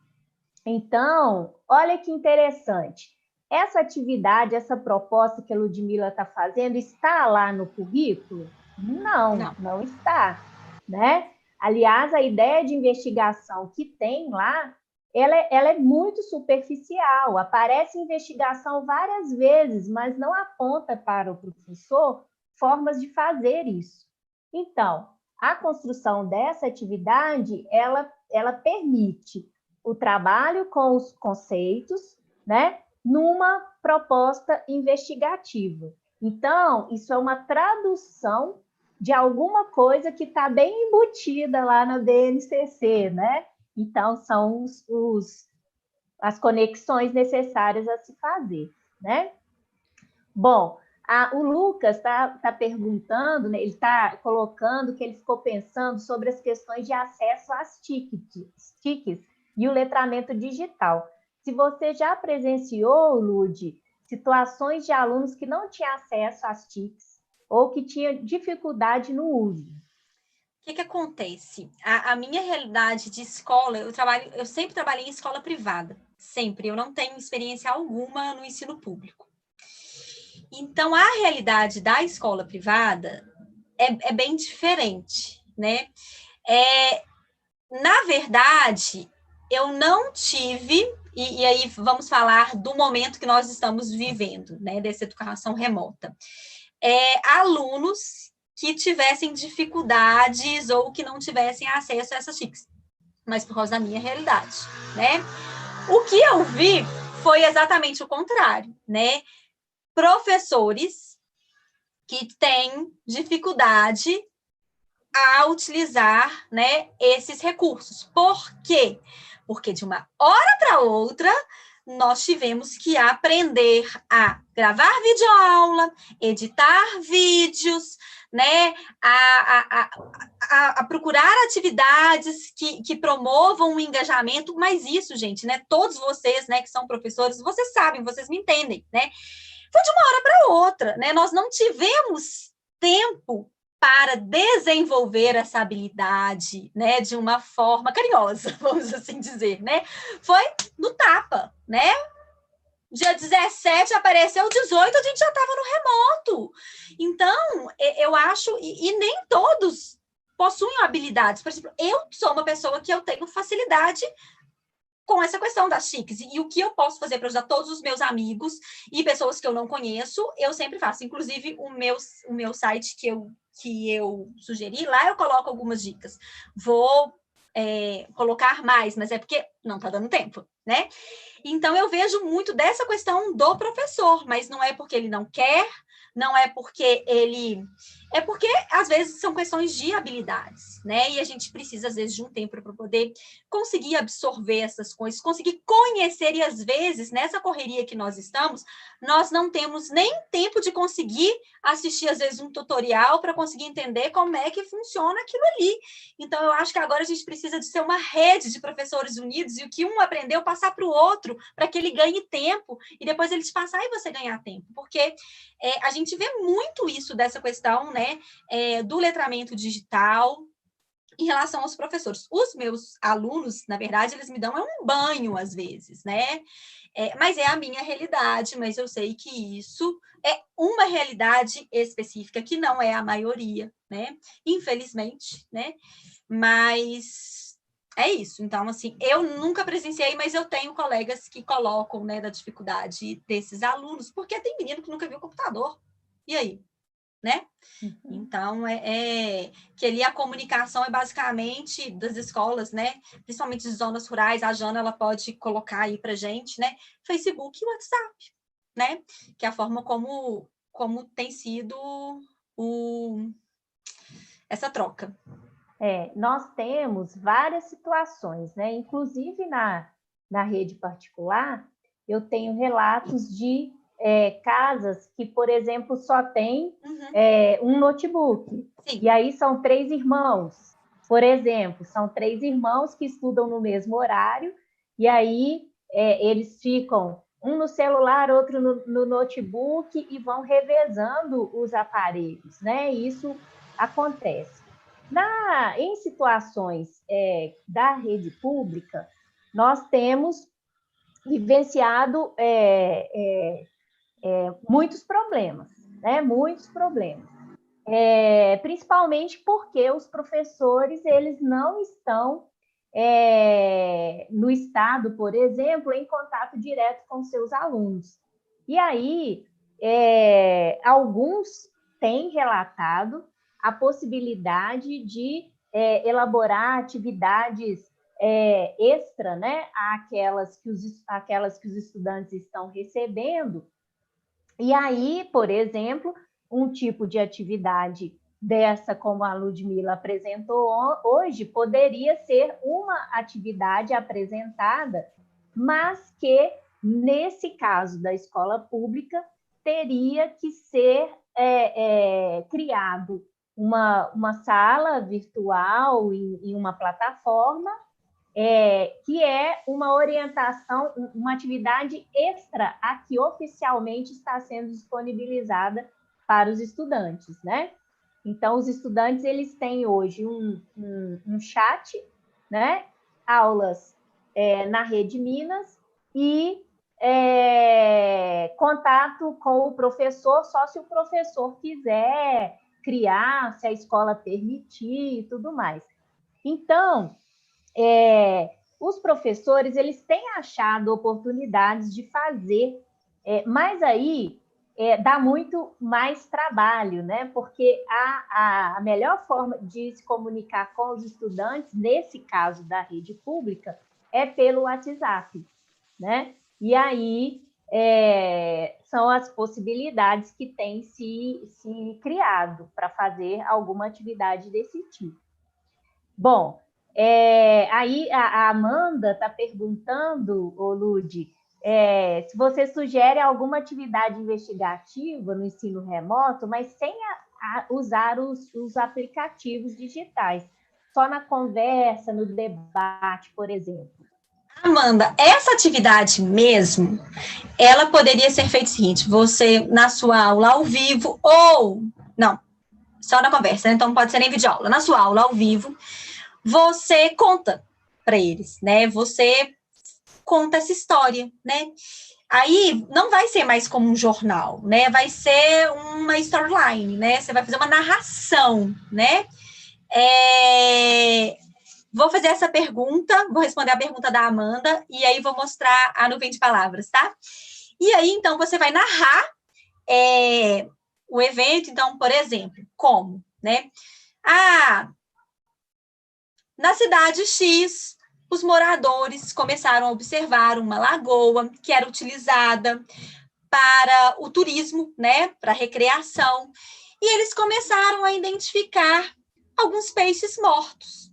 Então, olha que interessante. Essa atividade, essa proposta que a Ludmila está fazendo, está lá no currículo? Não está, né? Aliás, a ideia de investigação que tem lá, ela é muito superficial. Aparece investigação várias vezes, mas não aponta para o professor formas de fazer isso. Então, a construção dessa atividade, ela permite o trabalho com os conceitos, né, numa proposta investigativa. Então, isso é uma tradução de alguma coisa que está bem embutida lá na BNCC, né? Então, são as conexões necessárias a se fazer, né? Bom, o Lucas está perguntando, né, ele está colocando que ele ficou pensando sobre as questões de acesso às TICs e o letramento digital. Se você já presenciou, Lud, situações de alunos que não tinham acesso às TICs ou que tinham dificuldade no uso. O que acontece? A minha realidade de escola, eu sempre trabalhei em escola privada, sempre. Eu não tenho experiência alguma no ensino público. Então, a realidade da escola privada é bem diferente, né? Na verdade, eu não tive, e aí vamos falar do momento que nós estamos vivendo, né? Dessa educação remota. Alunos que tivessem dificuldades ou que não tivessem acesso a essas TICs, mas por causa da minha realidade, né? O que eu vi foi exatamente o contrário, né? Professores que têm dificuldade a utilizar, né, esses recursos. Por quê? Porque de uma hora para outra nós tivemos que aprender a gravar videoaula, editar vídeos, né, a procurar atividades que promovam o engajamento, mas isso, gente, né, todos vocês, né, que são professores, vocês sabem, vocês me entendem, né, foi de uma hora para outra, né, nós não tivemos tempo para desenvolver essa habilidade, né, de uma forma carinhosa, vamos assim dizer, né? Foi no tapa, né? Dia 17 apareceu, 18 a gente já estava no remoto. Então, eu acho, e nem todos possuem habilidades. Por exemplo, eu sou uma pessoa que eu tenho facilidade com essa questão das TICs, e o que eu posso fazer para ajudar todos os meus amigos e pessoas que eu não conheço, eu sempre faço. Inclusive, o meu site que eu sugeri, lá eu coloco algumas dicas. Vou colocar mais, mas é porque não está dando tempo, né? Então, eu vejo muito dessa questão do professor, mas não é porque ele não quer, não é porque ele... É porque, às vezes, são questões de habilidades, né? E a gente precisa, às vezes, de um tempo para poder conseguir absorver essas coisas, conseguir conhecer, e, às vezes, nessa correria que nós estamos, nós não temos nem tempo de conseguir assistir, às vezes, um tutorial para conseguir entender como é que funciona aquilo ali. Então, eu acho que agora a gente precisa de ser uma rede de professores unidos, e o que um aprendeu, passar para o outro, para que ele ganhe tempo, e depois ele te passar e você ganhar tempo. Porque a gente vê muito isso dessa questão, né, do letramento digital em relação aos professores. Os meus alunos, na verdade, eles me dão um banho, às vezes, né? Mas é a minha realidade, mas eu sei que isso é uma realidade específica, que não é a maioria, né? Infelizmente, né? Mas é isso. Então, assim, eu nunca presenciei, mas eu tenho colegas que colocam, né, da dificuldade desses alunos, porque tem menino que nunca viu computador. E aí? Né? Então, que ali a comunicação é basicamente das escolas, né? Principalmente de zonas rurais. A Jana, ela pode colocar aí para gente, né? Facebook e WhatsApp, né? Que é a forma como tem sido essa troca. Nós temos várias situações, né? Inclusive na rede particular, eu tenho relatos de casas que, por exemplo, só tem um notebook. Sim. E aí são 3 irmãos, por exemplo, são 3 irmãos que estudam no mesmo horário, e aí eles ficam um no celular, outro no notebook, e vão revezando os aparelhos, né? Isso acontece. Em situações da rede pública, nós temos vivenciado muitos problemas, né? Muitos problemas. Principalmente porque os professores eles não estão no estado, por exemplo, em contato direto com seus alunos. E aí, alguns têm relatado a possibilidade de elaborar atividades extra, né, aquelas que os estudantes estão recebendo. E aí, por exemplo, um tipo de atividade dessa, como a Ludmila apresentou hoje, poderia ser uma atividade apresentada, mas que, nesse caso da escola pública, teria que ser criado uma sala virtual em uma plataforma, que é uma orientação, uma atividade extra a que oficialmente está sendo disponibilizada para os estudantes, né? Então, os estudantes, eles têm hoje um chat, né? Aulas na Rede Minas e contato com o professor, só se o professor quiser criar, se a escola permitir e tudo mais. Então, os professores eles têm achado oportunidades de fazer, mas aí dá muito mais trabalho, né? Porque a melhor forma de se comunicar com os estudantes, nesse caso da rede pública, é pelo WhatsApp, né? E aí são as possibilidades que têm se criado para fazer alguma atividade desse tipo. Bom, aí a Amanda está perguntando, Lud, se você sugere alguma atividade investigativa no ensino remoto, mas sem usar os aplicativos digitais, só na conversa, no debate, por exemplo. Amanda, essa atividade mesmo, ela poderia ser feita o seguinte, você na sua aula ao vivo, ou, não, só na conversa, né? Então pode ser em videoaula, na sua aula ao vivo, você conta para eles, né? Você conta essa história, né? Aí não vai ser mais como um jornal, né? Vai ser uma storyline, né? Você vai fazer uma narração, né? Vou fazer essa pergunta, vou responder a pergunta da Amanda e aí vou mostrar a nuvem de palavras, tá? E aí, então, você vai narrar o evento, então, por exemplo, como, né? Na cidade X, os moradores começaram a observar uma lagoa que era utilizada para o turismo, né, para recreação, e eles começaram a identificar alguns peixes mortos.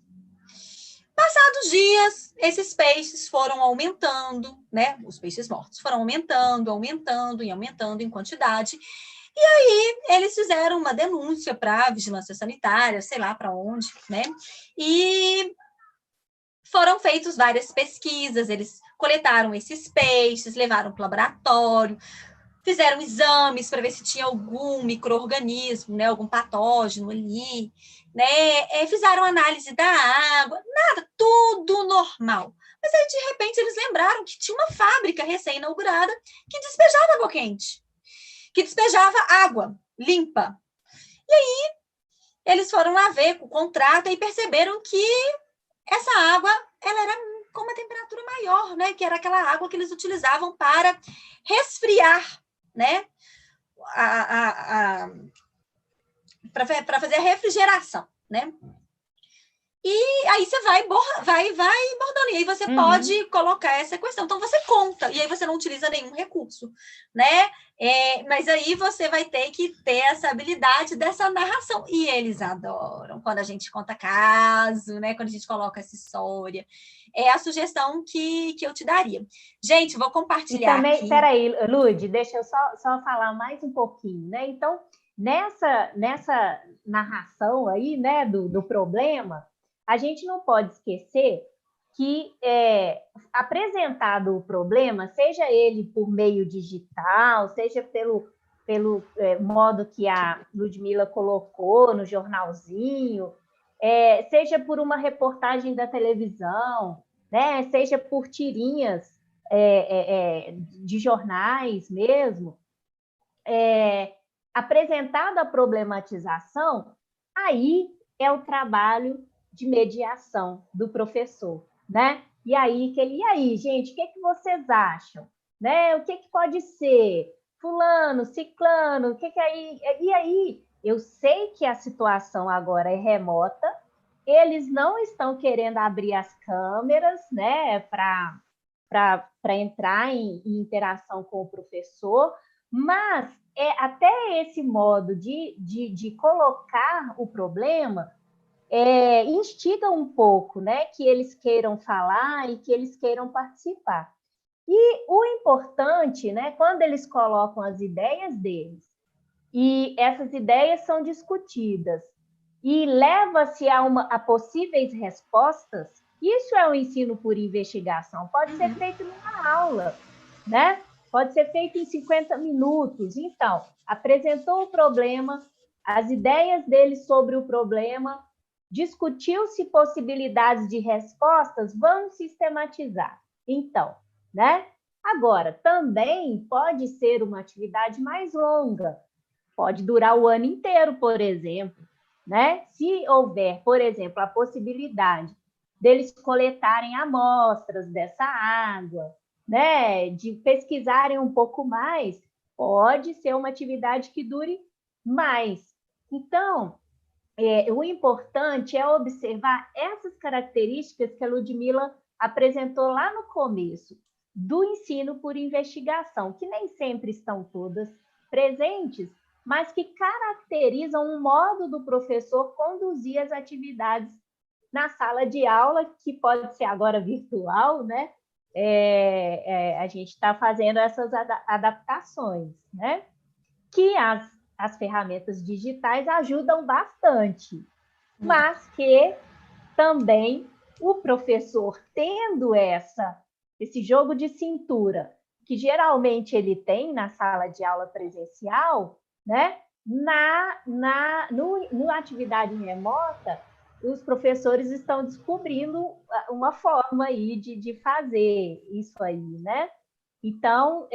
Passados dias, esses peixes foram aumentando, né? Os peixes mortos foram aumentando, aumentando e aumentando em quantidade. E aí eles fizeram uma denúncia para a vigilância sanitária, sei lá para onde, né? E foram feitas várias pesquisas, eles coletaram esses peixes, levaram para o laboratório, fizeram exames para ver se tinha algum micro-organismo, né, algum patógeno ali, né, fizeram análise da água, nada, tudo normal. Mas aí, de repente, eles lembraram que tinha uma fábrica recém-inaugurada que despejava água quente, que despejava água limpa. E aí, eles foram lá ver o contrato e perceberam que essa água, ela era com uma temperatura maior, né, que era aquela água que eles utilizavam para resfriar, né, para fazer a refrigeração, né? E aí você vai bordando, e aí você pode colocar essa questão. Então, você conta, e aí você não utiliza nenhum recurso, né? Mas aí você vai ter que ter essa habilidade dessa narração. E eles adoram quando a gente conta caso, né? Quando a gente coloca essa história. É a sugestão que eu te daria. Gente, vou compartilhar também, aqui. Peraí, Lud, deixa eu só falar mais um pouquinho, né? Então, nessa narração aí, né, do problema, a gente não pode esquecer que apresentado o problema, seja ele por meio digital, seja pelo modo que a Ludmila colocou no jornalzinho, seja por uma reportagem da televisão, né, seja por tirinhas de jornais mesmo, apresentada a problematização, aí é o trabalho de mediação do professor, né? E aí, gente, o que vocês acham? Né? O que pode ser? Fulano, ciclano, o que aí? E aí, eu sei que a situação agora é remota, eles não estão querendo abrir as câmeras, né, para entrar em interação com o professor, mas até esse modo de colocar o problema instiga um pouco, né, que eles queiram falar e que eles queiram participar. E o importante, né, quando eles colocam as ideias deles, e essas ideias são discutidas, e leva-se a possíveis respostas, isso é o ensino por investigação. Pode ser feito numa aula, né? Pode ser feito em 50 minutos. Então, apresentou o problema, as ideias dele sobre o problema, discutiu-se possibilidades de respostas, vamos sistematizar. Então, né? Agora, também pode ser uma atividade mais longa, pode durar o ano inteiro, por exemplo, né? Se houver, por exemplo, a possibilidade deles coletarem amostras dessa água, né? De pesquisarem um pouco mais, pode ser uma atividade que dure mais. Então, o importante é observar essas características que a Ludmila apresentou lá no começo, do ensino por investigação, que nem sempre estão todas presentes, mas que caracterizam o modo do professor conduzir as atividades na sala de aula, que pode ser agora virtual, né? A gente está fazendo essas adaptações, né? Que as ferramentas digitais ajudam bastante, mas que também o professor tendo esse jogo de cintura, que geralmente ele tem na sala de aula presencial, né? No atividade remota, os professores estão descobrindo uma forma aí de fazer isso aí, né? Então,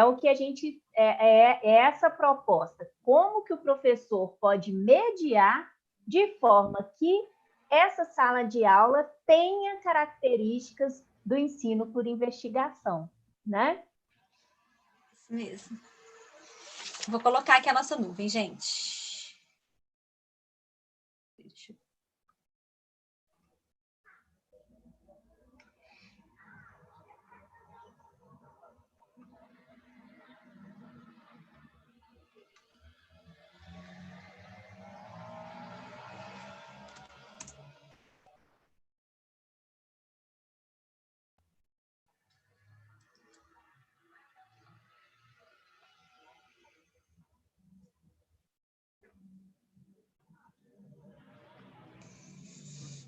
o que a gente... essa proposta. Como que o professor pode mediar de forma que essa sala de aula tenha características do ensino por investigação, né? Isso mesmo. Vou colocar aqui a nossa nuvem, gente.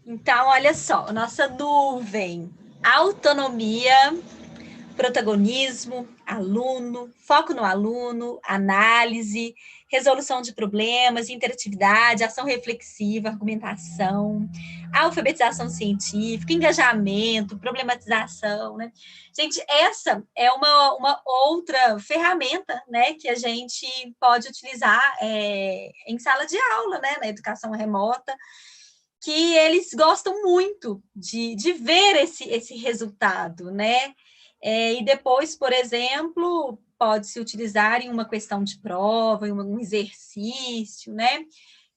Então, olha só, nossa nuvem, autonomia, protagonismo, aluno, foco no aluno, análise, resolução de problemas, interatividade, ação reflexiva, argumentação, alfabetização científica, engajamento, problematização, né? Gente, essa é uma outra ferramenta, né, que a gente pode utilizar em sala de aula, né, na educação remota, que eles gostam muito de ver esse resultado, né? E depois, por exemplo, pode-se utilizar em uma questão de prova, em um exercício, né?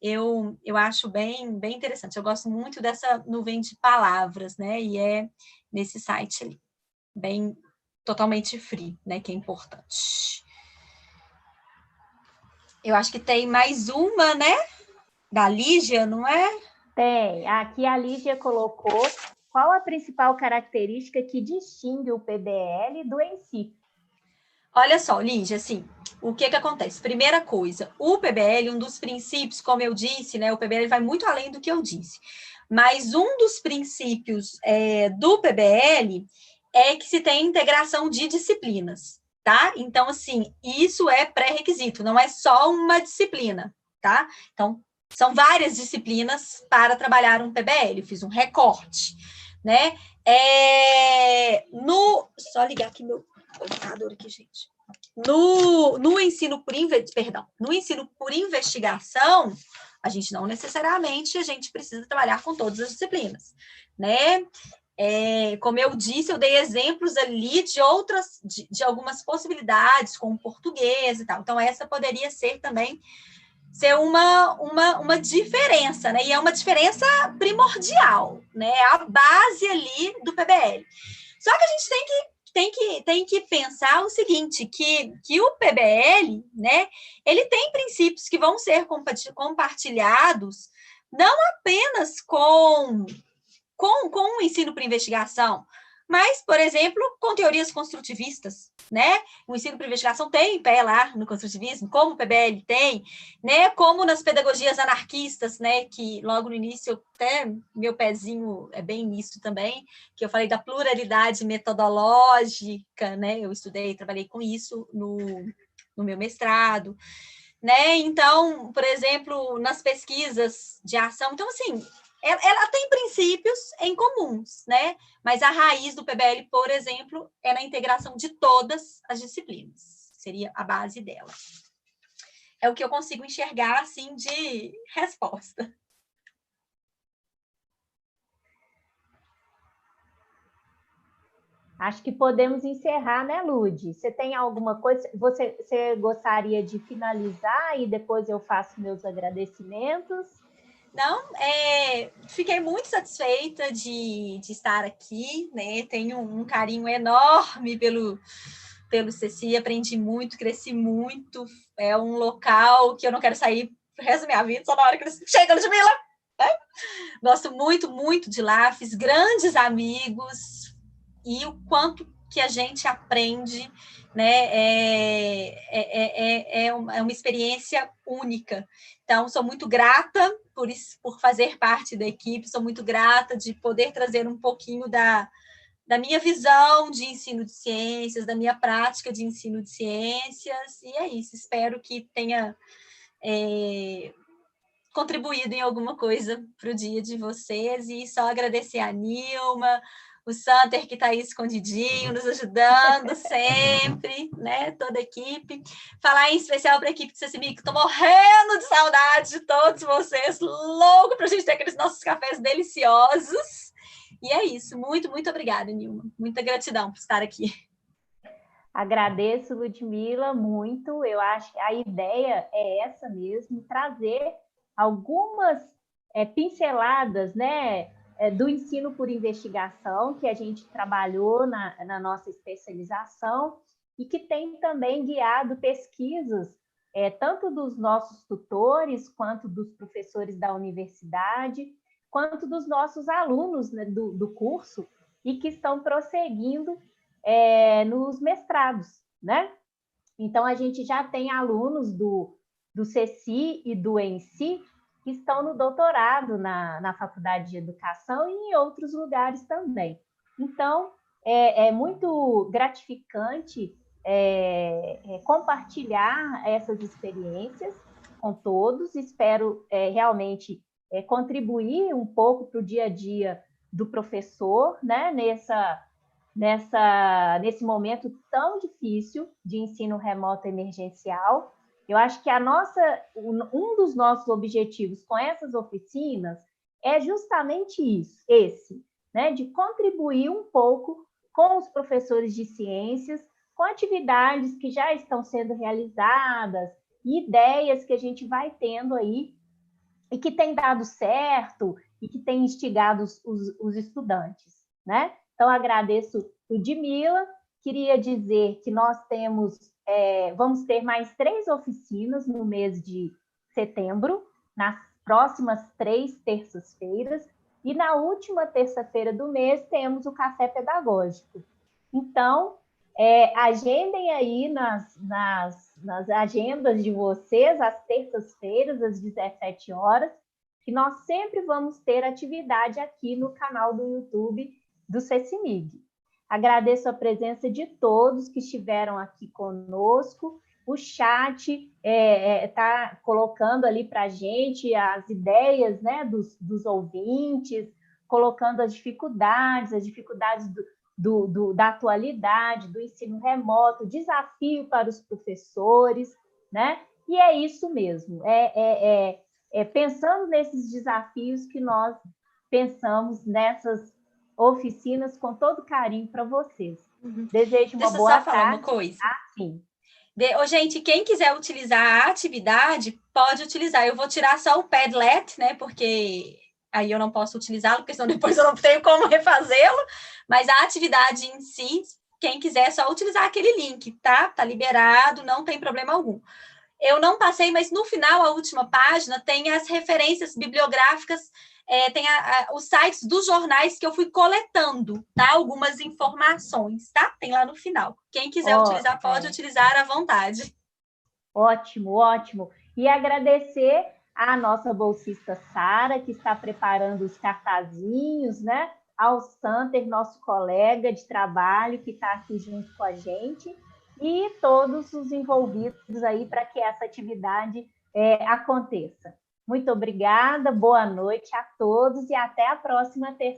Eu acho bem interessante. Eu gosto muito dessa nuvem de palavras, né? E é nesse site ali, bem totalmente free, né? Que é importante. Eu acho que tem mais uma, né? Da Lígia, não é? Tem. Aqui a Lígia colocou qual a principal característica que distingue o PBL do ENSI. Olha só, Lígia, assim, o que acontece? Primeira coisa, o PBL, um dos princípios, como eu disse, né, o PBL vai muito além do que eu disse, mas um dos princípios do PBL é que se tem integração de disciplinas, tá? Então, assim, isso é pré-requisito, não é só uma disciplina, tá? Então, são várias disciplinas para trabalhar um PBL, eu fiz um recorte, né? Só ligar aqui meu computador aqui, gente. No ensino por investigação, a gente não necessariamente a gente precisa trabalhar com todas as disciplinas, né? Como eu disse, eu dei exemplos ali de algumas possibilidades com o português e tal. Então, essa poderia ser também uma diferença, né? E é uma diferença primordial, né? É a base ali do PBL. Só que a gente tem que pensar o seguinte, que o PBL, né, ele tem princípios que vão ser compartilhados não apenas com o ensino por investigação, mas, por exemplo, com teorias construtivistas, né? O ensino por investigação tem pé lá no construtivismo, como o PBL tem, né? Como nas pedagogias anarquistas, né? Que logo no início, até meu pezinho é bem nisso também, que eu falei da pluralidade metodológica, né? Eu estudei, trabalhei com isso no meu mestrado, né? Então, por exemplo, nas pesquisas de ação, então, assim, ela tem princípios em comuns, né? Mas a raiz do PBL, por exemplo, é na integração de todas as disciplinas. Seria a base dela. É o que eu consigo enxergar, assim, de resposta. Acho que podemos encerrar, né, Lude? Você tem alguma coisa? Você gostaria de finalizar e depois eu faço meus agradecimentos? Não, fiquei muito satisfeita de estar aqui, né? Tenho um carinho enorme pelo Ceci, aprendi muito, cresci muito. É um local que eu não quero sair pro resto da minha vida, só na hora que eles chegam, Ludmilla! Né? Gosto muito, muito de lá, fiz grandes amigos e o quanto que a gente aprende, né? É uma experiência única. Então, sou muito grata por fazer parte da equipe, sou muito grata de poder trazer um pouquinho da minha visão de ensino de ciências, da minha prática de ensino de ciências, e é isso. Espero que tenha contribuído em alguma coisa para o dia de vocês, e só agradecer a Nilma, o Santer, que está aí escondidinho, nos ajudando sempre, né? Toda a equipe. Falar em especial para a equipe de CECIMIC, que estou morrendo de saudade de todos vocês, louco para a gente ter aqueles nossos cafés deliciosos. E é isso. Muito, muito obrigada, Nilma. Muita gratidão por estar aqui. Agradeço, Ludmilla, muito. Eu acho que a ideia é essa mesmo, trazer algumas pinceladas, né, do ensino por investigação, que a gente trabalhou na nossa especialização e que tem também guiado pesquisas, tanto dos nossos tutores, quanto dos professores da universidade, quanto dos nossos alunos, né, do curso, e que estão prosseguindo nos mestrados, né? Então, a gente já tem alunos do CECI e do ENSI que estão no doutorado na Faculdade de Educação e em outros lugares também. Então, é muito gratificante compartilhar essas experiências com todos. Espero realmente contribuir um pouco para o dia a dia do professor, né, nesse momento tão difícil de ensino remoto emergencial. Eu acho que um dos nossos objetivos com essas oficinas é justamente esse, né, de contribuir um pouco com os professores de ciências, com atividades que já estão sendo realizadas, ideias que a gente vai tendo aí e que tem dado certo e que tem instigado os estudantes, né? Então, agradeço Ludmila, queria dizer que nós vamos ter mais 3 oficinas no mês de setembro, nas próximas 3 terças-feiras, e na última terça-feira do mês temos o café pedagógico. Então, agendem aí nas agendas de vocês, às terças-feiras, às 17 horas, que nós sempre vamos ter atividade aqui no canal do YouTube do CECIMIG. Agradeço a presença de todos que estiveram aqui conosco. O chat está colocando ali para a gente as ideias, né, dos ouvintes, colocando as dificuldades da atualidade, do ensino remoto, desafio para os professores, né? E é isso mesmo, pensando nesses desafios que nós pensamos nessas oficinas com todo carinho para vocês. Desejo uma boa tarde. Deixa eu só falar uma coisa. Sim. Gente, quem quiser utilizar a atividade, pode utilizar. Eu vou tirar só o Padlet, né? Porque aí eu não posso utilizá-lo, porque senão depois eu não tenho como refazê-lo. Mas a atividade em si, quem quiser, é só utilizar aquele link, tá? Tá liberado, não tem problema algum. Eu não passei, mas no final, a última página, tem as referências bibliográficas, tem os sites dos jornais que eu fui coletando, tá? Algumas informações, tá? Tem lá no final. Quem quiser utilizar, pode utilizar à vontade. Ótimo, ótimo. E agradecer à nossa bolsista Sara, que está preparando os cartazinhos, né? Ao Santer, nosso colega de trabalho, que está aqui junto com a gente, e todos os envolvidos aí para que essa atividade aconteça. Muito obrigada, boa noite a todos e até a próxima terça.